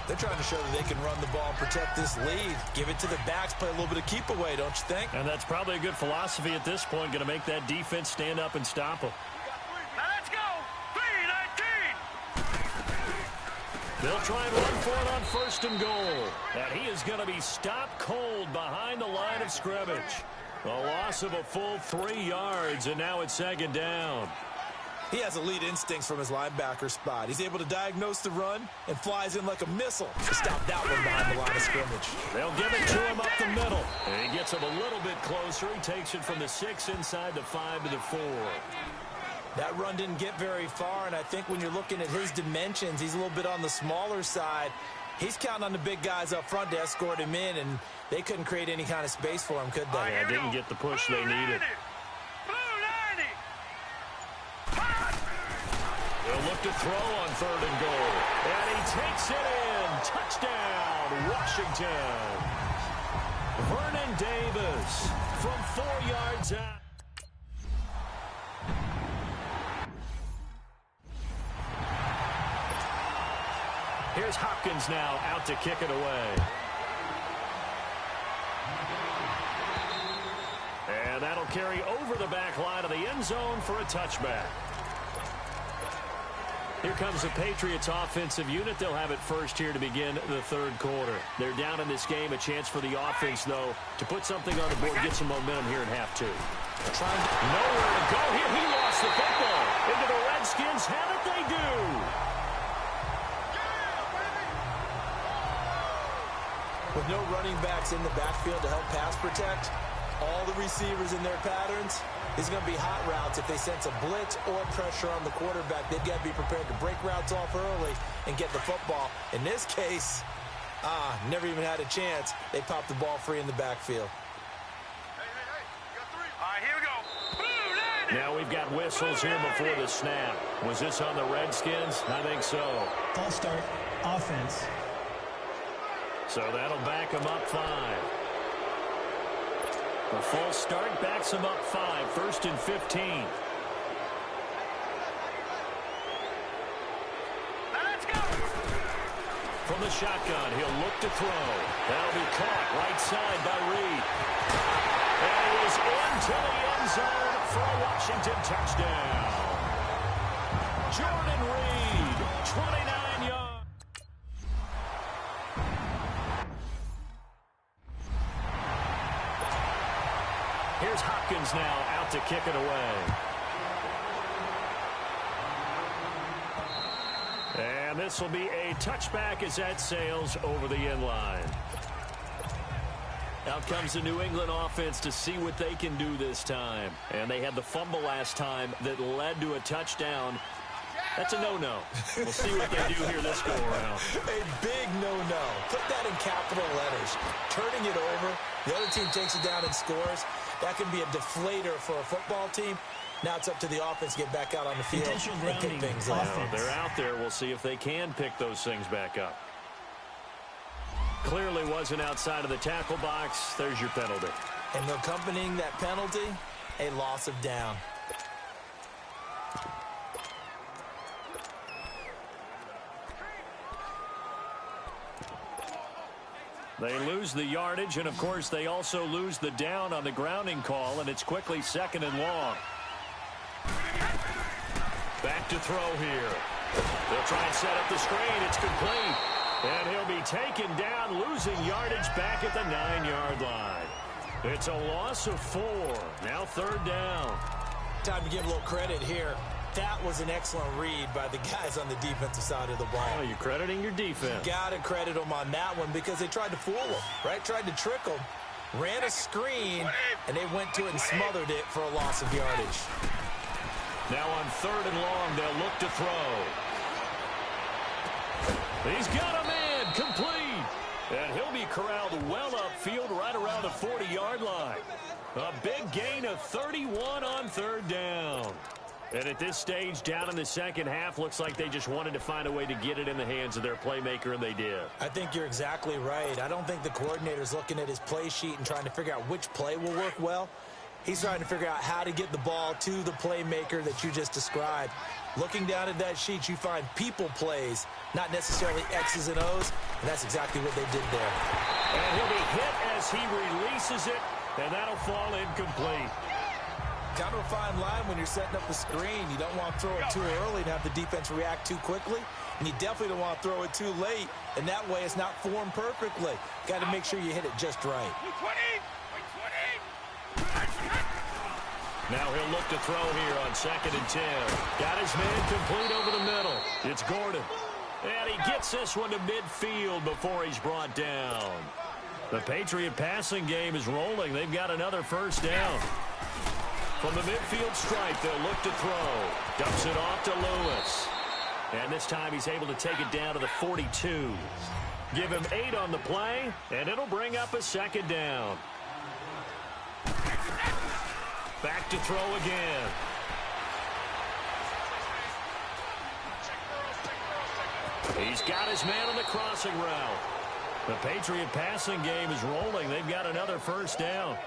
They're trying to show that they can run the ball, protect this lead. Give it to the backs, play a little bit of keep away, don't you think? And that's probably a good philosophy at this point, going to make that defense stand up and stop them. Now let's go. 3-19. They'll try and run for it on first and goal. And he is going to be stopped cold behind the line of scrimmage. A loss of a full 3 yards, and now it's second down. He has elite instincts from his linebacker spot. He's able to diagnose the run and flies in like a missile to stop that one behind the line of scrimmage. They'll give it to him up the middle. And he gets him a little bit closer. He takes it from the 6 inside the 5 to the 4. That run didn't get very far, and I think when you're looking at his dimensions, he's a little bit on the smaller side. He's counting on the big guys up front to escort him in, and they couldn't create any kind of space for him, could they? Yeah, didn't get the push they needed. They'll look to throw on third and goal. And he takes it in. Touchdown, Washington. Vernon Davis from 4 yards out. Here's Hopkins now out to kick it away. And that'll carry over the back line of the end zone for a touchback. Here comes the Patriots offensive unit. They'll have it first here to begin the third quarter. They're down in this game. A chance for the offense, though, to put something on the board, get some momentum here in half two. Trying nowhere to go here. He lost the football. Into the Redskins. Have it they do. With no running backs in the backfield to help pass protect, all the receivers in their patterns, these are going to be hot routes. If they sense a blitz or pressure on the quarterback, they've got to be prepared to break routes off early and get the football. In this case, never even had a chance. They popped the ball free in the backfield. All right, here we go. Now we've got whistles here before the snap. Was this on the Redskins? I think so. False start, offense. So that'll back them up 5. The false start backs them up 5. First and 15. Let's go. From the shotgun, he'll look to throw. That'll be caught right side by Reed. And he is into the end zone for a Washington touchdown. Jordan Reed, 29 yards. Here's Hopkins now out to kick it away. And And this will be a touchback as that sails over the end line. Out comes the New England offense to see what they can do this time. And they had the fumble last time that led to a touchdown. That's a no-no. We'll see what they do here this go-around. A big no-no. Put that in capital letters. Turning it over. The other team takes it down and scores. That can be a deflator for a football team. Now it's up to the offense to get back out on the field and pick things up. They're out there. We'll see if they can pick those things back up. Clearly wasn't outside of the tackle box. There's your penalty. And accompanying that penalty, a loss of down. They lose the yardage, and, of course, they also lose the down on the grounding call, and it's quickly 2nd and long. Back to throw here. They'll try and set up the screen. It's complete. And he'll be taken down, losing yardage back at the 9-yard line. It's a loss of 4. Now 3rd down. Time to give a little credit here. That was an excellent read by the guys on the defensive side of the ball. Oh, you're crediting your defense. Got to credit them on that one because they tried to fool them, right? Tried to trick them. Ran a screen, and they went to it and smothered it for a loss of yardage. Now on 3rd and long, they'll look to throw. He's got a man complete. And he'll be corralled well upfield right around the 40-yard line. A big gain of 31 on 3rd down. And at this stage, down in the second half, looks like they just wanted to find a way to get it in the hands of their playmaker, and they did. I think you're exactly right. I don't think the coordinator's looking at his play sheet and trying to figure out which play will work well. He's trying to figure out how to get the ball to the playmaker that you just described. Looking down at that sheet, you find people plays, not necessarily X's and O's, and that's exactly what they did there. And he'll be hit as he releases it, and that'll fall incomplete. Kind of a fine line when you're setting up the screen. You don't want to throw it too early and have the defense react too quickly, and you definitely don't want to throw it too late, and that way it's not formed perfectly. Got to make sure you hit it just right. Now he'll look to throw here on 2nd and 10. Got his man complete over the middle. It's Gordon. And he gets this one to midfield before he's brought down. The Patriot passing game is rolling. They've got another 1st down. From the midfield stripe, they'll look to throw. Dumps it off to Lewis. And this time he's able to take it down to the 42. Give him 8 on the play, and it'll bring up a 2nd down. Back to throw again. He's got his man on the crossing route. The Patriot passing game is rolling. They've got another 1st down.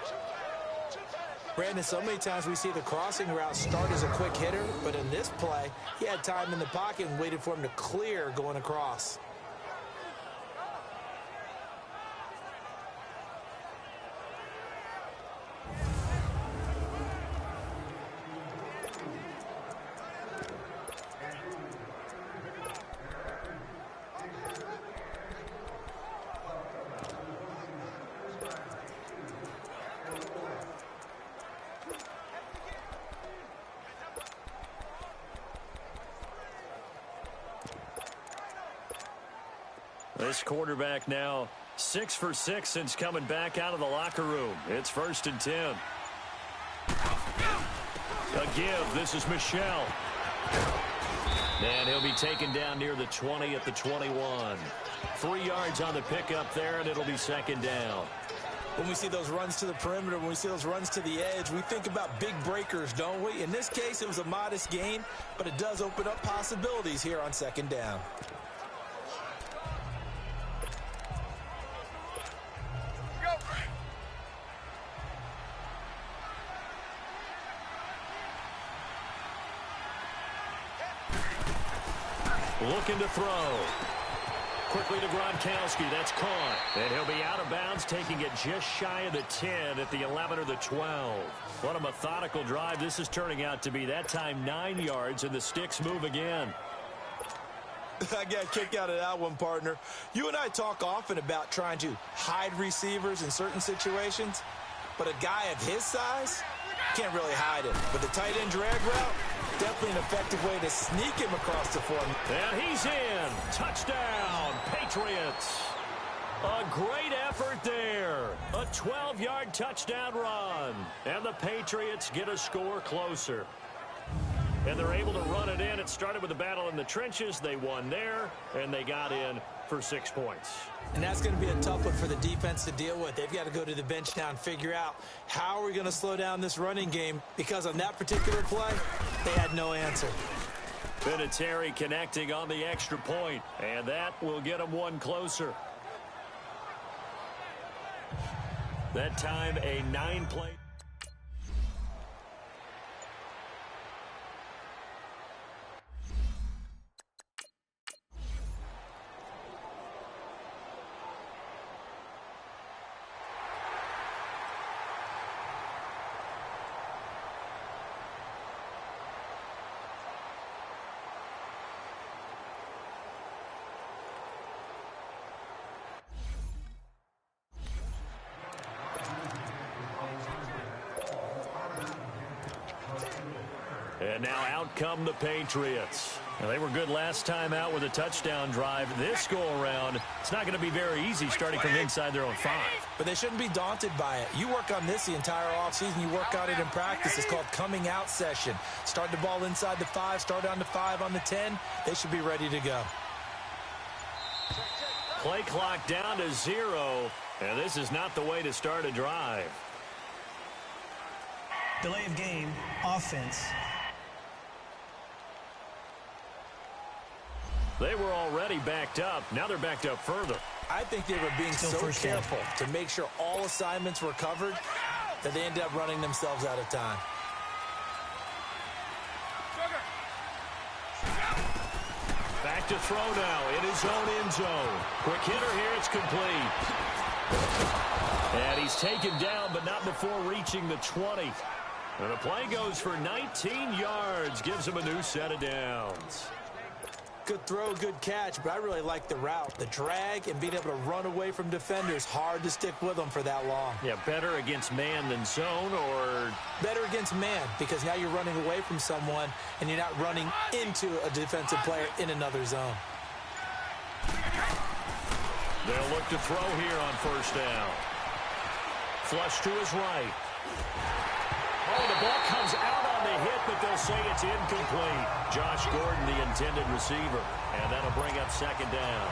Brandon, so many times we see the crossing route start as a quick hitter, but in this play, he had time in the pocket and waited for him to clear going across. This quarterback now 6 for 6 since coming back out of the locker room. It's 1st and 10. A give. This is Michelle. And he'll be taken down near the 20 at the 21. 3 yards on the pickup there, and it'll be 2nd down. When we see those runs to the perimeter, when we see those runs to the edge, we think about big breakers, don't we? In this case, it was a modest gain, but it does open up possibilities here on 2nd down. Looking to throw. Quickly to Gronkowski. That's caught. And he'll be out of bounds, taking it just shy of the 10 at the 11 or the 12. What a methodical drive this is turning out to be. That time 9 yards, and the sticks move again. I got a kick out of that one, partner. You and I talk often about trying to hide receivers in certain situations, but a guy of his size, Can't really hide it. But the tight end drag route, definitely an effective way to sneak him across the floor. And he's in. Touchdown, Patriots. A great effort there. A 12-yard touchdown run. And the Patriots get a score closer. And they're able to run it in. It started with a battle in the trenches. They won there, and they got in for 6 points. And that's going to be a tough one for the defense to deal with. They've got to go to the bench now and figure out how are we going to slow down this running game, because on that particular play, they had no answer. Vinatieri connecting on the extra point, and that will get them one closer. That time a 9-play. And now out come the Patriots. Now, they were good last time out with a touchdown drive. This go-around, it's not going to be very easy starting from inside their own 5. But they shouldn't be daunted by it. You work on this the entire offseason. You work on it in practice. It's called coming out session. Start the ball inside the 5, start on the 5, on the 10. They should be ready to go. Play clock down to 0, and this is not the way to start a drive. Delay of game, offense. They were already backed up. Now they're backed up further. I think they were being so careful to make sure all assignments were covered that they ended up running themselves out of time. Back to throw now in his own end zone. Quick hitter here, it's complete. And he's taken down, but not before reaching the 20. And the play goes for 19 yards, gives him a new set of downs. Good throw, good catch, but I really like the route. The drag and being able to run away from defenders, hard to stick with them for that long. Yeah, better against man than zone, or better against man, because now you're running away from someone and you're not running into a defensive player in another zone. They'll look to throw here on first down. Flush to his right. Oh, the ball comes out on the hit, but they'll say it's incomplete. Josh Gordon, the intended receiver, and that'll bring up second down.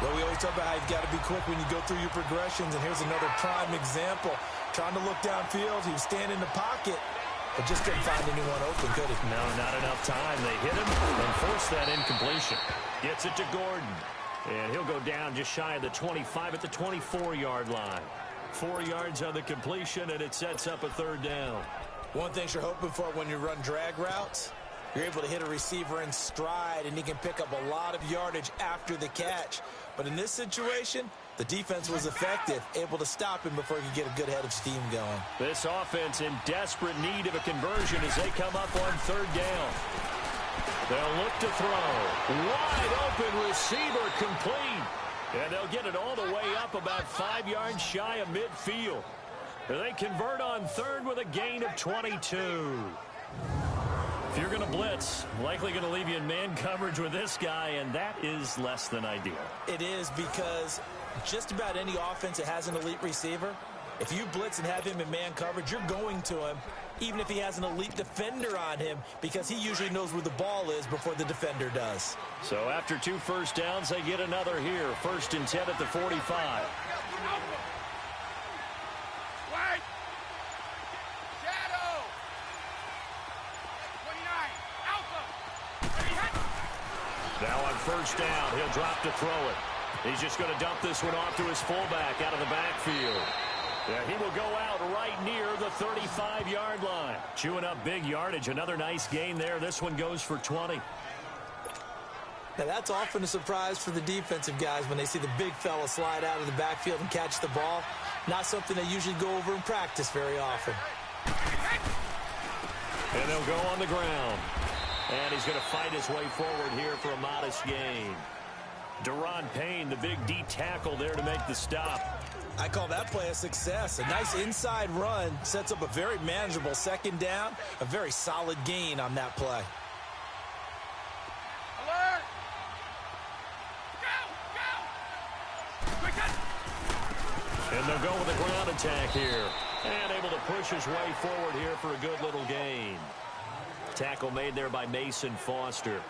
Well, we always talk about how you've got to be quick when you go through your progressions, and here's another prime example. Trying to look downfield, he was standing in the pocket, but just couldn't find anyone open, could he? No, not enough time. They hit him and forced that incompletion. Gets it to Gordon, and he'll go down just shy of the 25 at the 24-yard line. 4 yards on the completion, and it sets up a third down. One thing you're hoping for when you run drag routes, you're able to hit a receiver in stride, and he can pick up a lot of yardage after the catch. But in this situation, the defense was effective, able to stop him before he could get a good head of steam going. This offense in desperate need of a conversion as they come up on third down. They'll look to throw. Wide open receiver, complete. And they'll get it all the way up about 5 yards shy of midfield. They convert on third with a gain of 22. If you're going to blitz, likely going to leave you in man coverage with this guy, and that is less than ideal. It is, because just about any offense that has an elite receiver, if you blitz and have him in man coverage, you're going to him, even if he has an elite defender on him, because he usually knows where the ball is before the defender does. So after 2 first downs, they get another here. 1st and 10 at the 45. Now on first down, he'll drop to throw it. He's just going to dump this one off to his fullback out of the backfield. Yeah, he will go out right near the 35-yard line. Chewing up big yardage. Another nice gain there. This one goes for 20. Now, that's often a surprise for the defensive guys when they see the big fella slide out of the backfield and catch the ball. Not something they usually go over in practice very often. And they'll go on the ground. And he's going to fight his way forward here for a modest gain. Deron Payne, the big D tackle there to make the stop. I call that play a success. A nice inside run sets up a very manageable second down, a very solid gain on that play. Alert! Go! And they'll go with a ground attack here. And able to push his way forward here for a good little gain. Tackle made there by Mason Foster.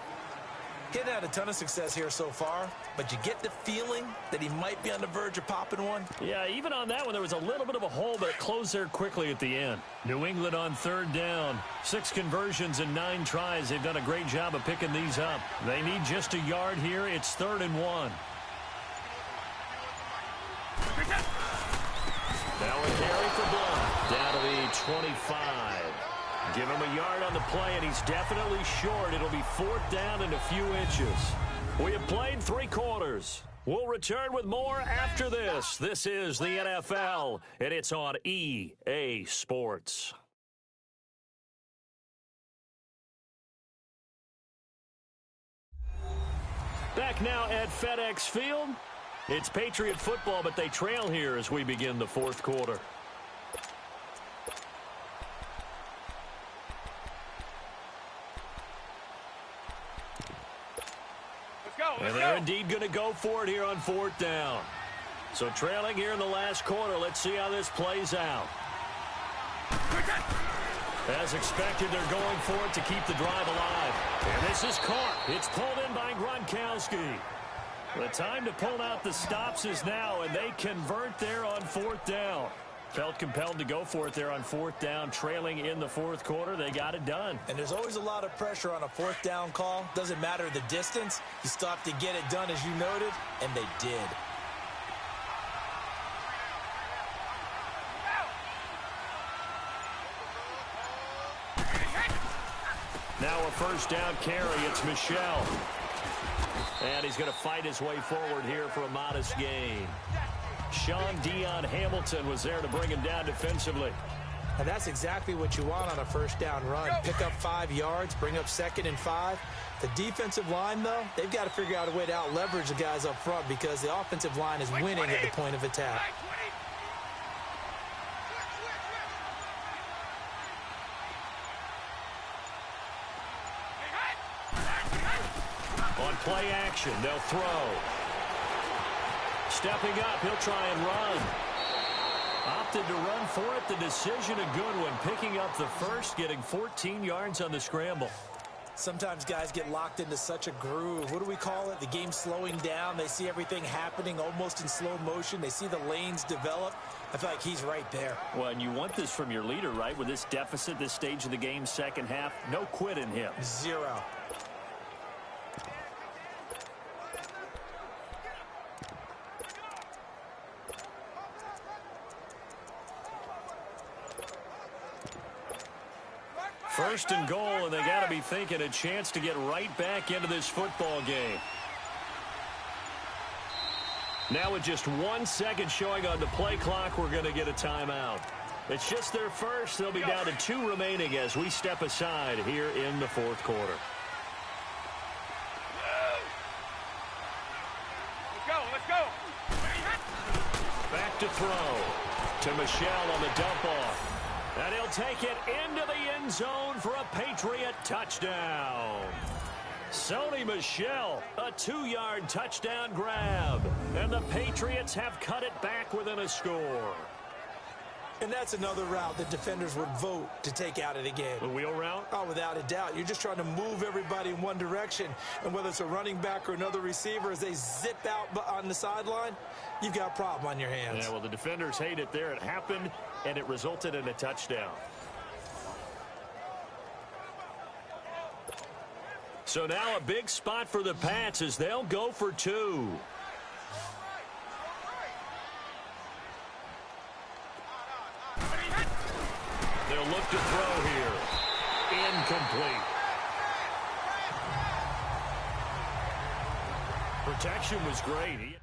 He hadn't had a ton of success here so far, but you get the feeling that he might be on the verge of popping one. Yeah, even on that one, there was a little bit of a hole, but it closed there quickly at the end. New England on third down. 6 conversions and 9 tries. They've done a great job of picking these up. They need just a yard here. It's 3rd and 1. Now a carry for Blunt. Down to the 25. Give him a yard on the play, and he's definitely short. It'll be 4th down and a few inches. We have played 3 quarters. We'll return with more after this. This is the NFL, and it's on EA Sports. Back now at FedEx Field. It's Patriot football, but they trail here as we begin the 4th quarter. And they're indeed going to go for it here on 4th down. So trailing here in the last quarter. Let's see how this plays out. As expected, they're going for it to keep the drive alive. And this is caught. It's pulled in by Gronkowski. The time to pull out the stops is now, and they convert there on 4th down. Felt compelled to go for it there on 4th down, trailing in the 4th quarter. They got it done. And there's always a lot of pressure on a 4th down call. Doesn't matter the distance. You still have to get it done, as you noted, and they did. Now a 1st down carry. It's Michel. And he's going to fight his way forward here for a modest gain. Sean Dion Hamilton was there to bring him down defensively. And that's exactly what you want on a 1st down run. Pick up 5 yards, bring up 2nd and 5. The defensive line, though, they've got to figure out a way to out-leverage the guys up front because the offensive line is winning at the point of attack. On play action, they'll throw. Stepping up, he'll try and run. Opted to run for it. The decision, a good one. Picking up the first, getting 14 yards on the scramble. Sometimes guys get locked into such a groove. What do we call it? The game slowing down. They see everything happening almost in slow motion. They see the lanes develop. I feel like he's right there. Well, and you want this from your leader, right? With this deficit, this stage of the game, second half, no quit in him. 0. First and goal, and they got to be thinking a chance to get right back into this football game. Now with just 1 second showing on the play clock, we're going to get a timeout. It's just their first. They'll be down to 2 remaining as we step aside here in the 4th quarter. Let's go. Back to throw to Michel on the dump off. And he'll take it into the end zone for a Patriot touchdown. Sony Michel, a 2-yard touchdown grab. And the Patriots have cut it back within a score. And that's another route that defenders would vote to take out of the game. The wheel route? Oh, without a doubt. You're just trying to move everybody in one direction. And whether it's a running back or another receiver, as they zip out on the sideline, you've got a problem on your hands. Yeah, well, the defenders hate it there. It happened, and it resulted in a touchdown. So now a big spot for the Pats as they'll go for 2. They'll look to throw here. Incomplete. Protection was great.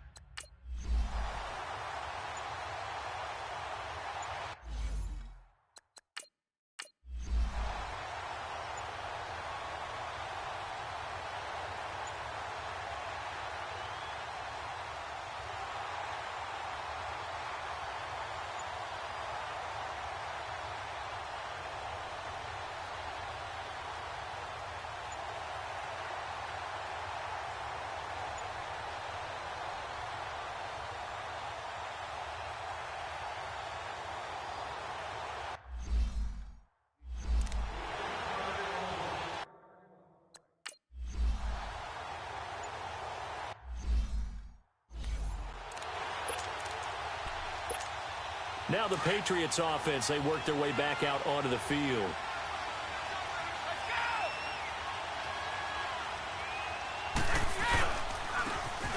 Now the Patriots offense, they work their way back out onto the field.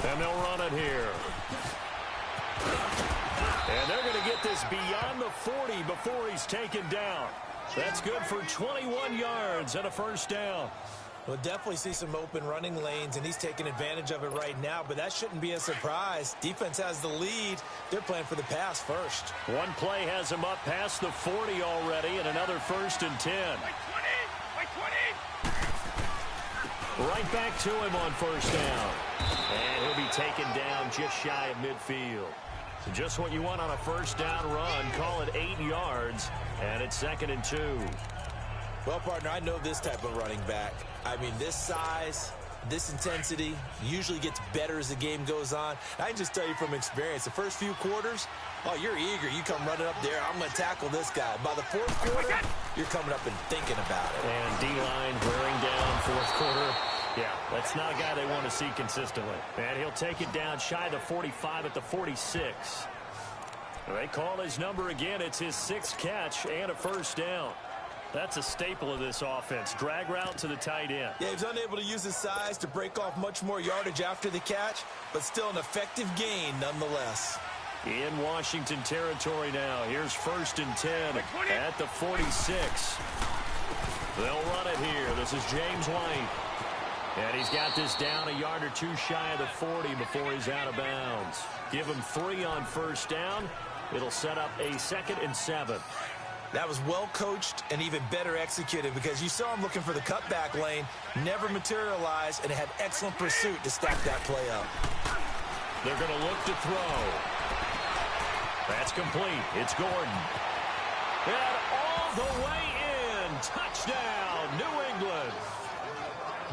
And they'll run it here. And they're going to get this beyond the 40 before he's taken down. That's good for 21 yards and a first down. We'll definitely see some open running lanes, and he's taking advantage of it right now, but that shouldn't be a surprise. Defense has the lead. They're playing for the pass first. One play has him up past the 40 already, and another 1st and 10. Right back to him on first down. And he'll be taken down just shy of midfield. So just what you want on a first down run. Call it 8 yards, and it's 2nd and 2. Well, partner, I know this type of running back. I mean, this size, this intensity usually gets better as the game goes on. I can just tell you from experience, the first few quarters, oh, you're eager. You come running up there, I'm going to tackle this guy. By the 4th quarter, you're coming up and thinking about it. And D-line wearing down 4th quarter. Yeah, that's not a guy they want to see consistently. And he'll take it down shy of the 45 at the 46. They call his number again. It's his 6th catch and a first down. That's a staple of this offense. Drag route to the tight end. Yeah, he's unable to use his size to break off much more yardage after the catch, but still an effective gain nonetheless. In Washington territory now. Here's 1st and 10 at the 46. They'll run it here. This is James White. And he's got this down a yard or two shy of the 40 before he's out of bounds. Give him 3 on first down. It'll set up a 2nd and 7. That was well coached and even better executed because you saw him looking for the cutback lane, never materialized, and had excellent pursuit to stack that play up. They're going to look to throw. That's complete. It's Gordon. And all the way in. Touchdown, New England.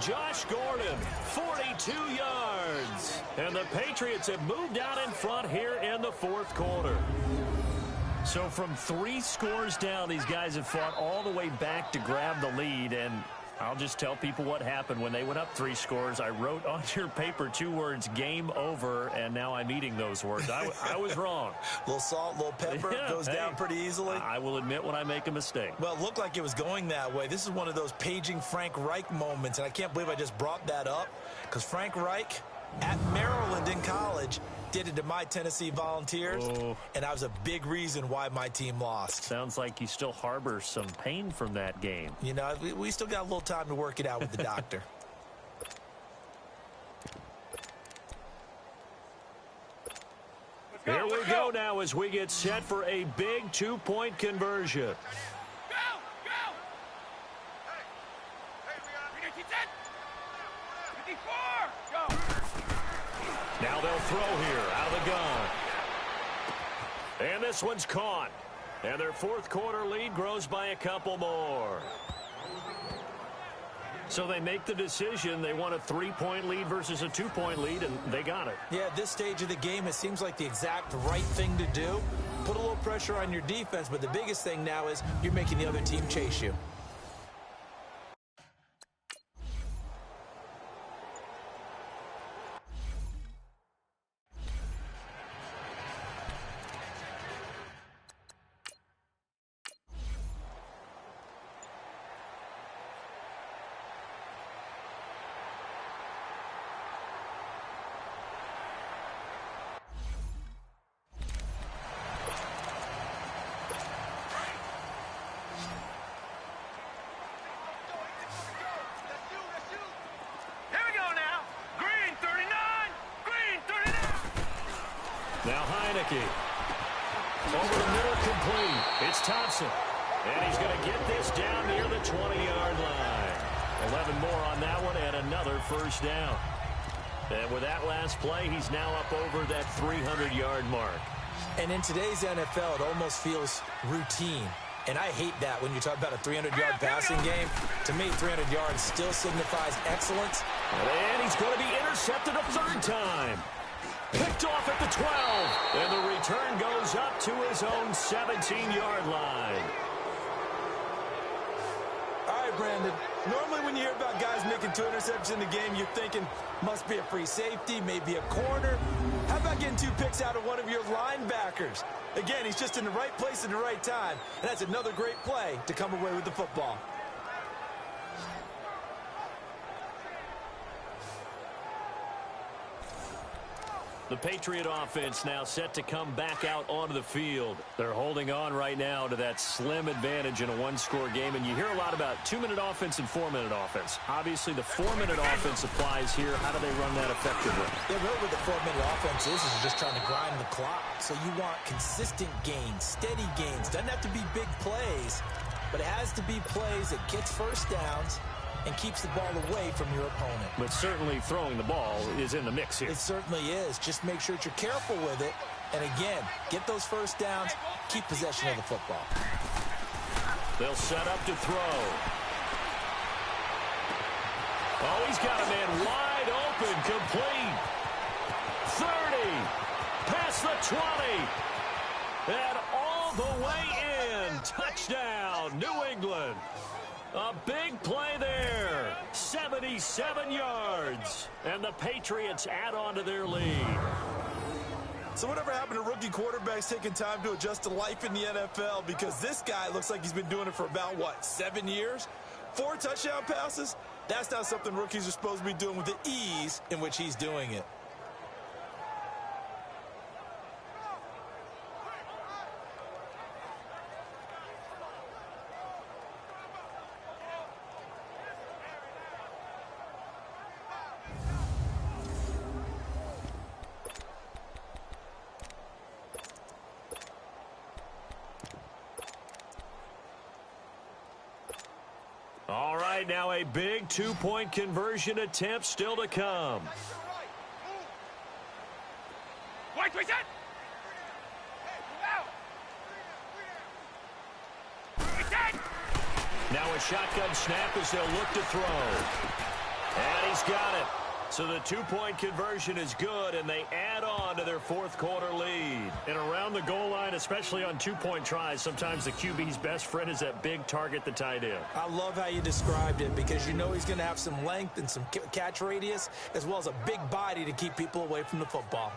Josh Gordon, 42 yards. And the Patriots have moved out in front here in the 4th quarter. So from 3 scores down, these guys have fought all the way back to grab the lead. And I'll just tell people what happened when they went up 3 scores. I wrote on your paper 2 words, game over, and now I'm eating those words. I was wrong. A little salt, a little pepper, goes down pretty easily. I will admit when I make a mistake. Well, it looked like it was going that way. This is one of those paging Frank Reich moments, and I can't believe I just brought that up because Frank Reich at Maryland in college did it to my Tennessee Volunteers, and that was a big reason why my team lost. Sounds like you still harbor some pain from that game. You know, we still got a little time to work it out with the doctor. Here we go now as we get set for a big 2-point conversion. Now they'll throw here out of the gun. And this one's caught. And their 4th quarter lead grows by a couple more. So they make the decision. They want a 3-point lead versus a 2-point lead, and they got it. Yeah, at this stage of the game, it seems like the exact right thing to do. Put a little pressure on your defense, but the biggest thing now is you're making the other team chase you. Now Heineke. Over the middle, complete. It's Thompson. And he's going to get this down near the 20-yard line. 11 more on that one and another first down. And with that last play, he's now up over that 300-yard mark. And in today's NFL, it almost feels routine. And I hate that when you talk about a 300-yard passing game. To me, 300 yards still signifies excellence. And he's going to be intercepted a 3rd time. Picked off at the 12. And the return goes up to his own 17-yard line. All right, Brandon. Normally when you hear about about guys making 2 interceptions in the game, you're thinking, must be a free safety, maybe a corner. How about getting 2 picks out of one of your linebackers? Again, he's just in the right place at the right time, and that's another great play to come away with the football. The Patriot offense now set to come back out onto the field. They're holding on right now to that slim advantage in a one-score game, and you hear a lot about 2-minute offense and 4-minute offense. Obviously, the 4-minute offense applies here. How do they run that effectively? Yeah, really what the 4-minute offense is just trying to grind the clock. So you want consistent gains, steady gains. Doesn't have to be big plays, but it has to be plays that gets first downs and keeps the ball away from your opponent. But certainly throwing the ball is in the mix here. It certainly is. Just make sure that you're careful with it. And again, get those first downs, keep possession of the football. They'll set up to throw. Oh, he's got a man wide open, complete. 30, past the 20, and all the way in. Touchdown, New England. A big play there, 77 yards, and the Patriots add on to their lead. So whatever happened to rookie quarterbacks taking time to adjust to life in the NFL? Because this guy looks like he's been doing it for about, 7 years? 4 touchdown passes? That's not something rookies are supposed to be doing with the ease in which he's doing it. All right, now a big 2-point conversion attempt still to come. White, we set. Now a shotgun snap as they'll look to throw. And he's got it. So the 2-point conversion is good, and they add on to their fourth-quarter lead. And around the goal line, especially on 2-point tries, sometimes the QB's best friend is that big target, the tight end. I love how you described it because you know he's going to have some length and some catch radius as well as a big body to keep people away from the football.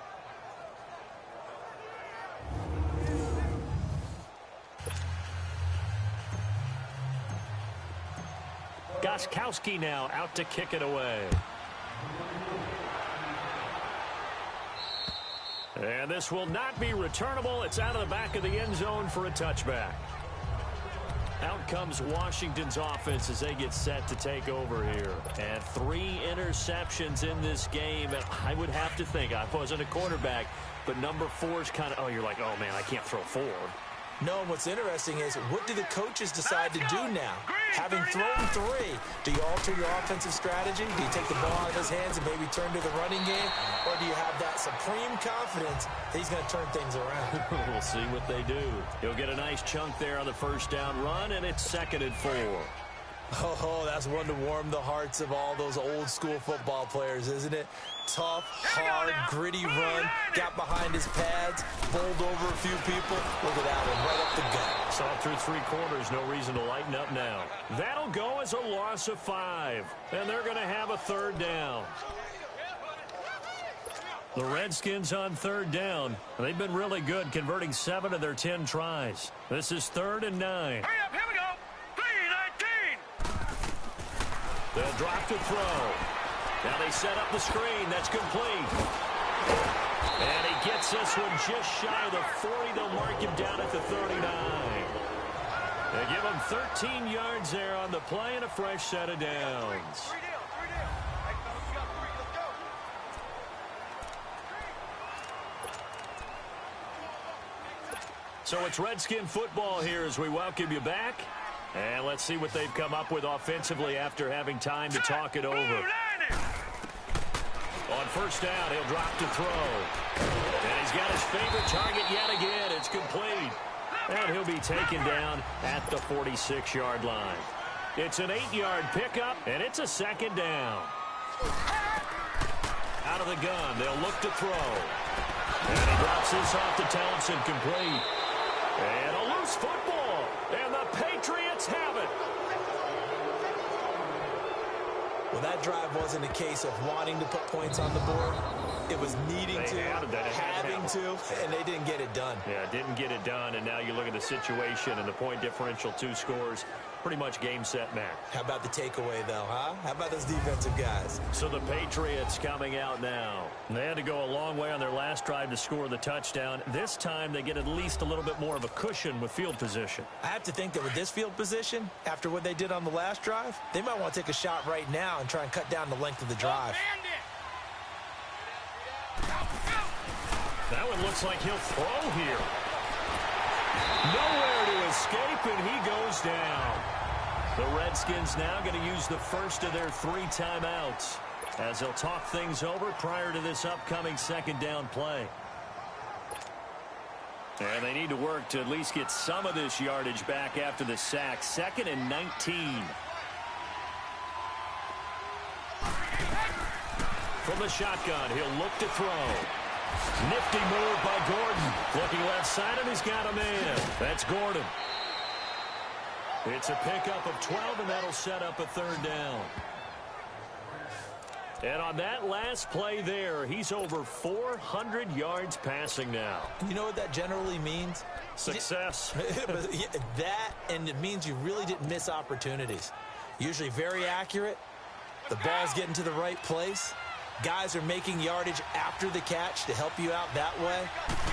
Gostkowski now out to kick it away. And this will not be returnable. It's out of the back of the end zone for a touchback. Out comes Washington's offense as they get set to take over here. And 3 interceptions in this game. And I would have to think, I wasn't a quarterback, but number 4 is kind of, oh, you're like, oh, man, I can't throw 4. No, what's interesting is what do the coaches decide to do now? Having thrown 3, do you alter your offensive strategy? Do you take the ball out of his hands and maybe turn to the running game? Or do you have that supreme confidence that he's going to turn things around? We'll see what they do. He'll get a nice chunk there on the first down run, and it's 2nd and 4. Oh, that's one to warm the hearts of all those old school football players, isn't it? Tough, hard, gritty run, got behind his pads, bowled over a few people. Look at that one, right up the gut. Saw it through 3 quarters, no reason to lighten up now. That'll go as a loss of 5, and they're going to have a 3rd down. The Redskins on 3rd down. They've been really good, converting 7 of their 10 tries. This is 3rd and 9. Hurry up, here we go. 3-19. They'll drop to throw. Now they set up the screen. That's complete. And he gets this one just shy of the 40. They'll mark him down at the 39. They give him 13 yards there on the play and a fresh set of downs. 3 deal. Hey, fellas, you got 3. Let's go. So it's Redskin football here as we welcome you back. And let's see what they've come up with offensively after having time to talk it over. On first down, he'll drop to throw. And he's got his favorite target yet again. It's complete. And he'll be taken down at the 46-yard line. It's an 8-yard pickup, and it's a 2nd down. Out of the gun, they'll look to throw. And he drops this off to Townsend, complete. And a loose football. And the Patriots have it. Well, that drive wasn't a case of wanting to put points on the board. It was needing to, having to, and they didn't get it done. Yeah, didn't get it done, and now you look at the situation and the point differential, 2 scores, pretty much game, set, match. How about the takeaway, though, huh? How about those defensive guys? So the Patriots coming out now. They had to go a long way on their last drive to score the touchdown. This time they get at least a little bit more of a cushion with field position. I have to think that with this field position, after what they did on the last drive, they might want to take a shot right now and try and cut down the length of the drive. That one looks like he'll throw here. Nowhere to escape, and he goes down. The Redskins now going to use the first of their 3 timeouts as they'll talk things over prior to this upcoming second down play. And they need to work to at least get some of this yardage back after the sack. 2nd and 19. From the shotgun, he'll look to throw. Nifty move by Gordon. Looking left side, and he's got a man. That's Gordon. It's a pickup of 12, and that'll set up a 3rd down. And on that last play there, he's over 400 yards passing now. You know what that generally means? Success. That, and it means you really didn't miss opportunities. Usually very accurate. The ball's getting to the right place. Guys are making yardage after the catch to help you out that way.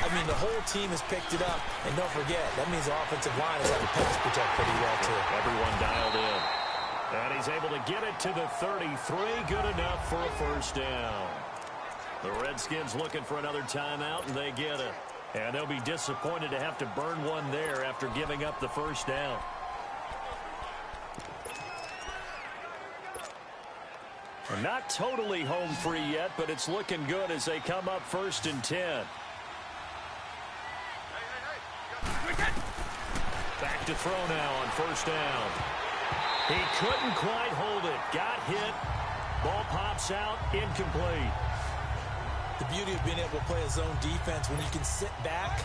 I mean, the whole team has picked it up. And don't forget, that means the offensive line is having to pass protect pretty well, too. Everyone dialed in. And he's able to get it to the 33. Good enough for a 1st down. The Redskins looking for another timeout, and they get it. And they'll be disappointed to have to burn one there after giving up the 1st down. We're not totally home free yet, but it's looking good as they come up 1st and 10. Back to throw now on 1st down. He couldn't quite hold it. Got hit. Ball pops out. Incomplete. The beauty of being able to play a zone defense when you can sit back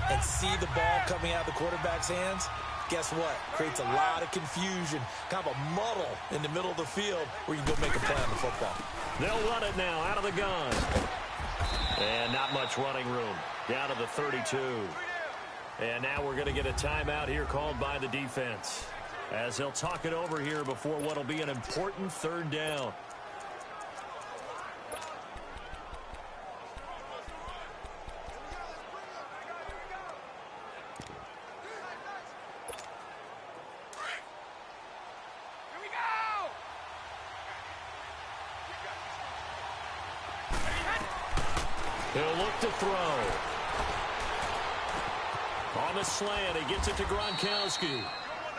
and see the ball coming out of the quarterback's hands. Guess what? Creates a lot of confusion, kind of a muddle in the middle of the field where you can go make a play on the football. They'll run it now out of the gun. And not much running room. Down to the 32. And now we're going to get a timeout here called by the defense, as they'll talk it over here before what will be an important 3rd down. He'll look to throw. On the slant, he gets it to Gronkowski.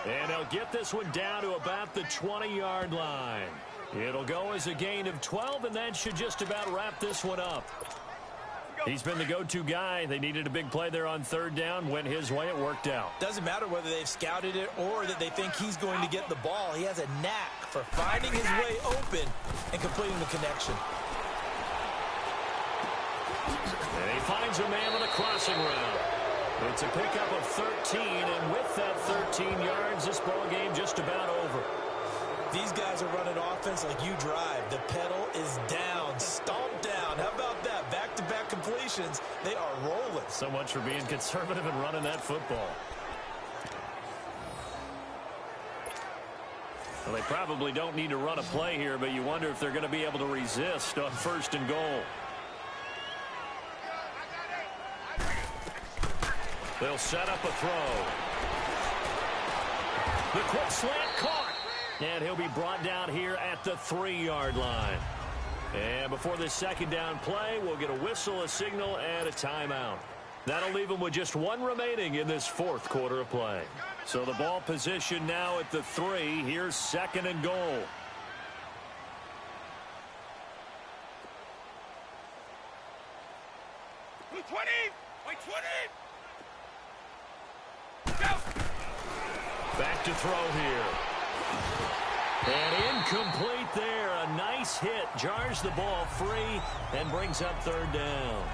And he'll get this one down to about the 20-yard line. It'll go as a gain of 12, and that should just about wrap this one up. He's been the go-to guy. They needed a big play there on 3rd down. Went his way. It worked out. Doesn't matter whether they've scouted it or that they think he's going to get the ball. He has a knack for finding his way open and completing the connection. And he finds a man on a crossing route. It's a pickup of 13, and with that 13 yards, this ball game just about over. These guys are running offense like you drive. The pedal is down, stomped down. How about that? Back-to-back completions. They are rolling. So much for being conservative and running that football. Well, they probably don't need to run a play here, but you wonder if they're going to be able to resist on 1st and goal. They'll set up a throw. The quick slant caught. And he'll be brought down here at the 3-yard line. And before this 2nd down play, we'll get a whistle, a signal, and a timeout. That'll leave them with just 1 remaining in this 4th quarter of play. So the ball position now at the 3. Here's 2nd and goal. Back to throw here. And incomplete there. A nice hit. Jars the ball free and brings up 3rd down.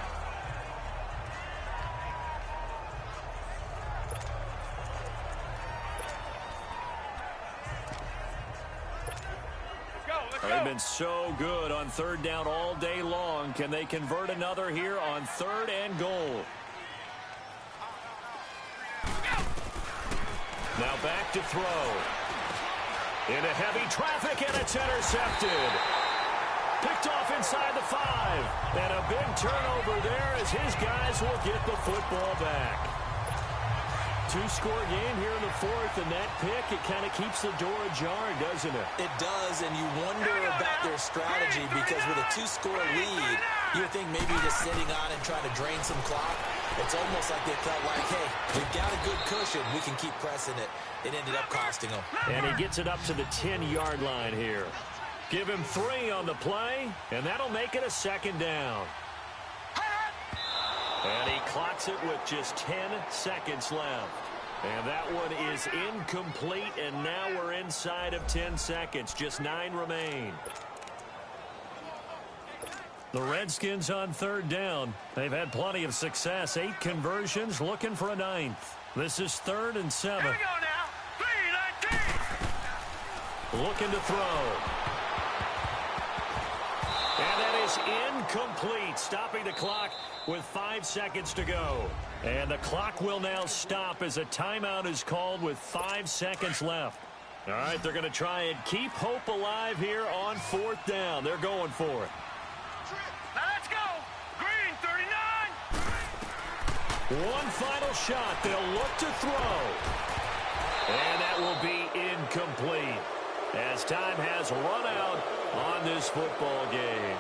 They've been so good on third down all day long. Can they convert another here on 3rd and goal? Now back to throw. Into heavy traffic, and it's intercepted. Picked off inside the 5. And a big turnover there as his guys will get the football back. 2-score game here in the 4th, and that pick, it kind of keeps the door ajar, doesn't it? It does, and you wonder about their strategy because with a 2-score lead, you would think maybe just sitting on and trying to drain some clock. It's almost like they felt like, hey, we've got a good cushion. We can keep pressing it. It ended up costing them. And he gets it up to the 10-yard line here. Give him 3 on the play, and that'll make it a 2nd down. And he clocks it with just 10 seconds left. And that one is incomplete, and now we're inside of 10 seconds. Just 9 remain. The Redskins on 3rd down. They've had plenty of success. 8 conversions, looking for a 9th. This is 3rd and 7. Here we go now. 3-19. Looking to throw. And that is incomplete, stopping the clock with 5 seconds to go. And the clock will now stop as a timeout is called with 5 seconds left. All right, they're going to try and keep hope alive here on 4th down. They're going for it. Now let's go. Green, 39. One final shot. They'll look to throw. And that will be incomplete as time has run out on this football game.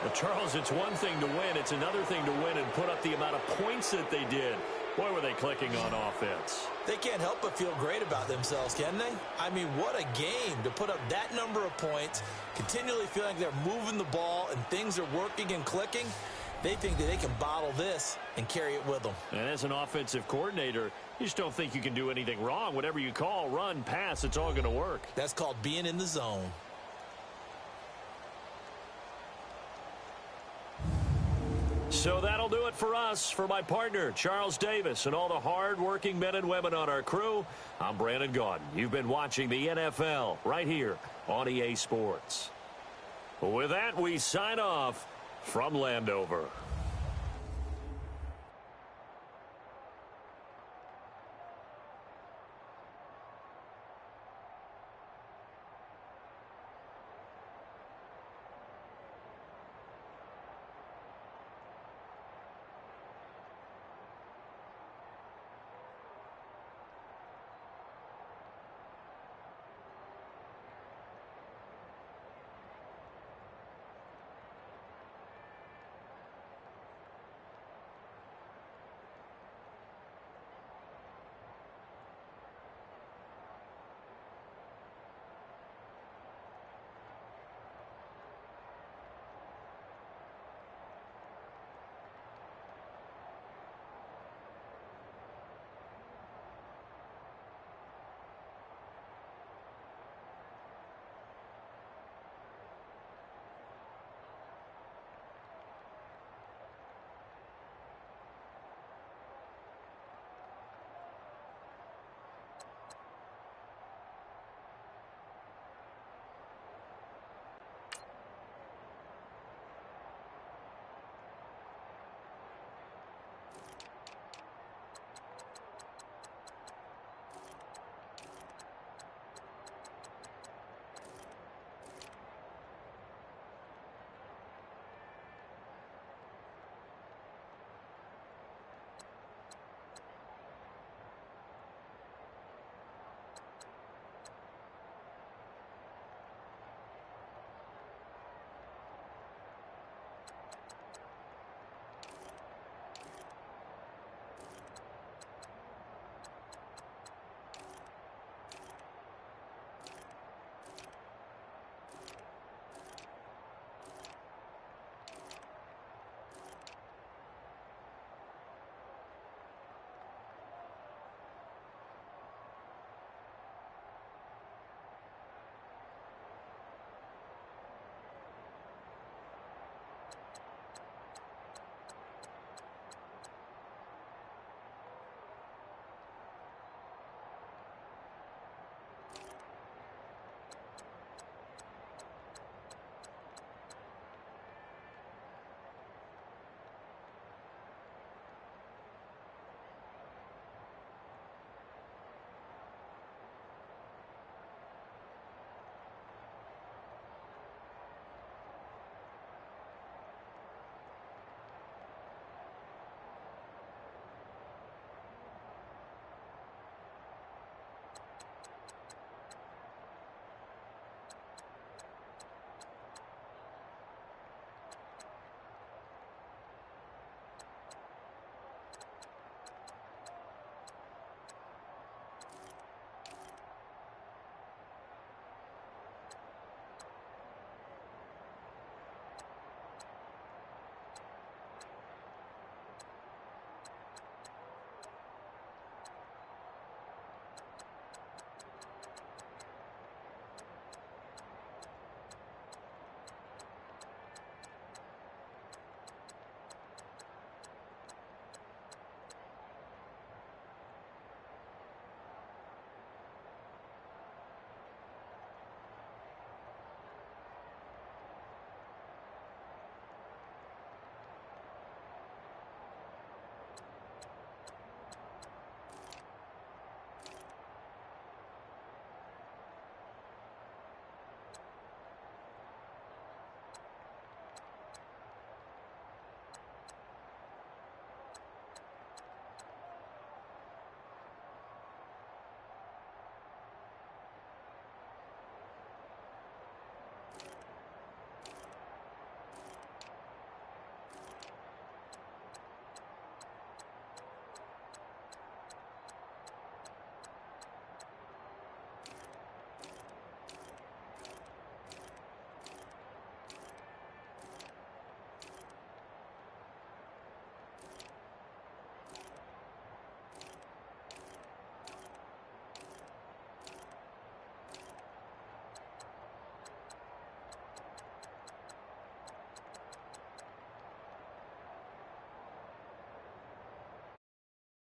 Well, Charles, it's one thing to win. It's another thing to win and put up the amount of points that they did. Boy, were they clicking on offense. They can't help but feel great about themselves, can they? I mean, what a game to put up that number of points, continually feeling like they're moving the ball and things are working and clicking. They think that they can bottle this and carry it with them. And as an offensive coordinator, you just don't think you can do anything wrong. Whatever you call, run, pass, it's all going to work. That's called being in the zone. So that'll do it for us. For my partner, Charles Davis, and all the hard-working men and women on our crew, I'm Brandon Gaudin. You've been watching the NFL right here on EA Sports. With that, we sign off from Landover.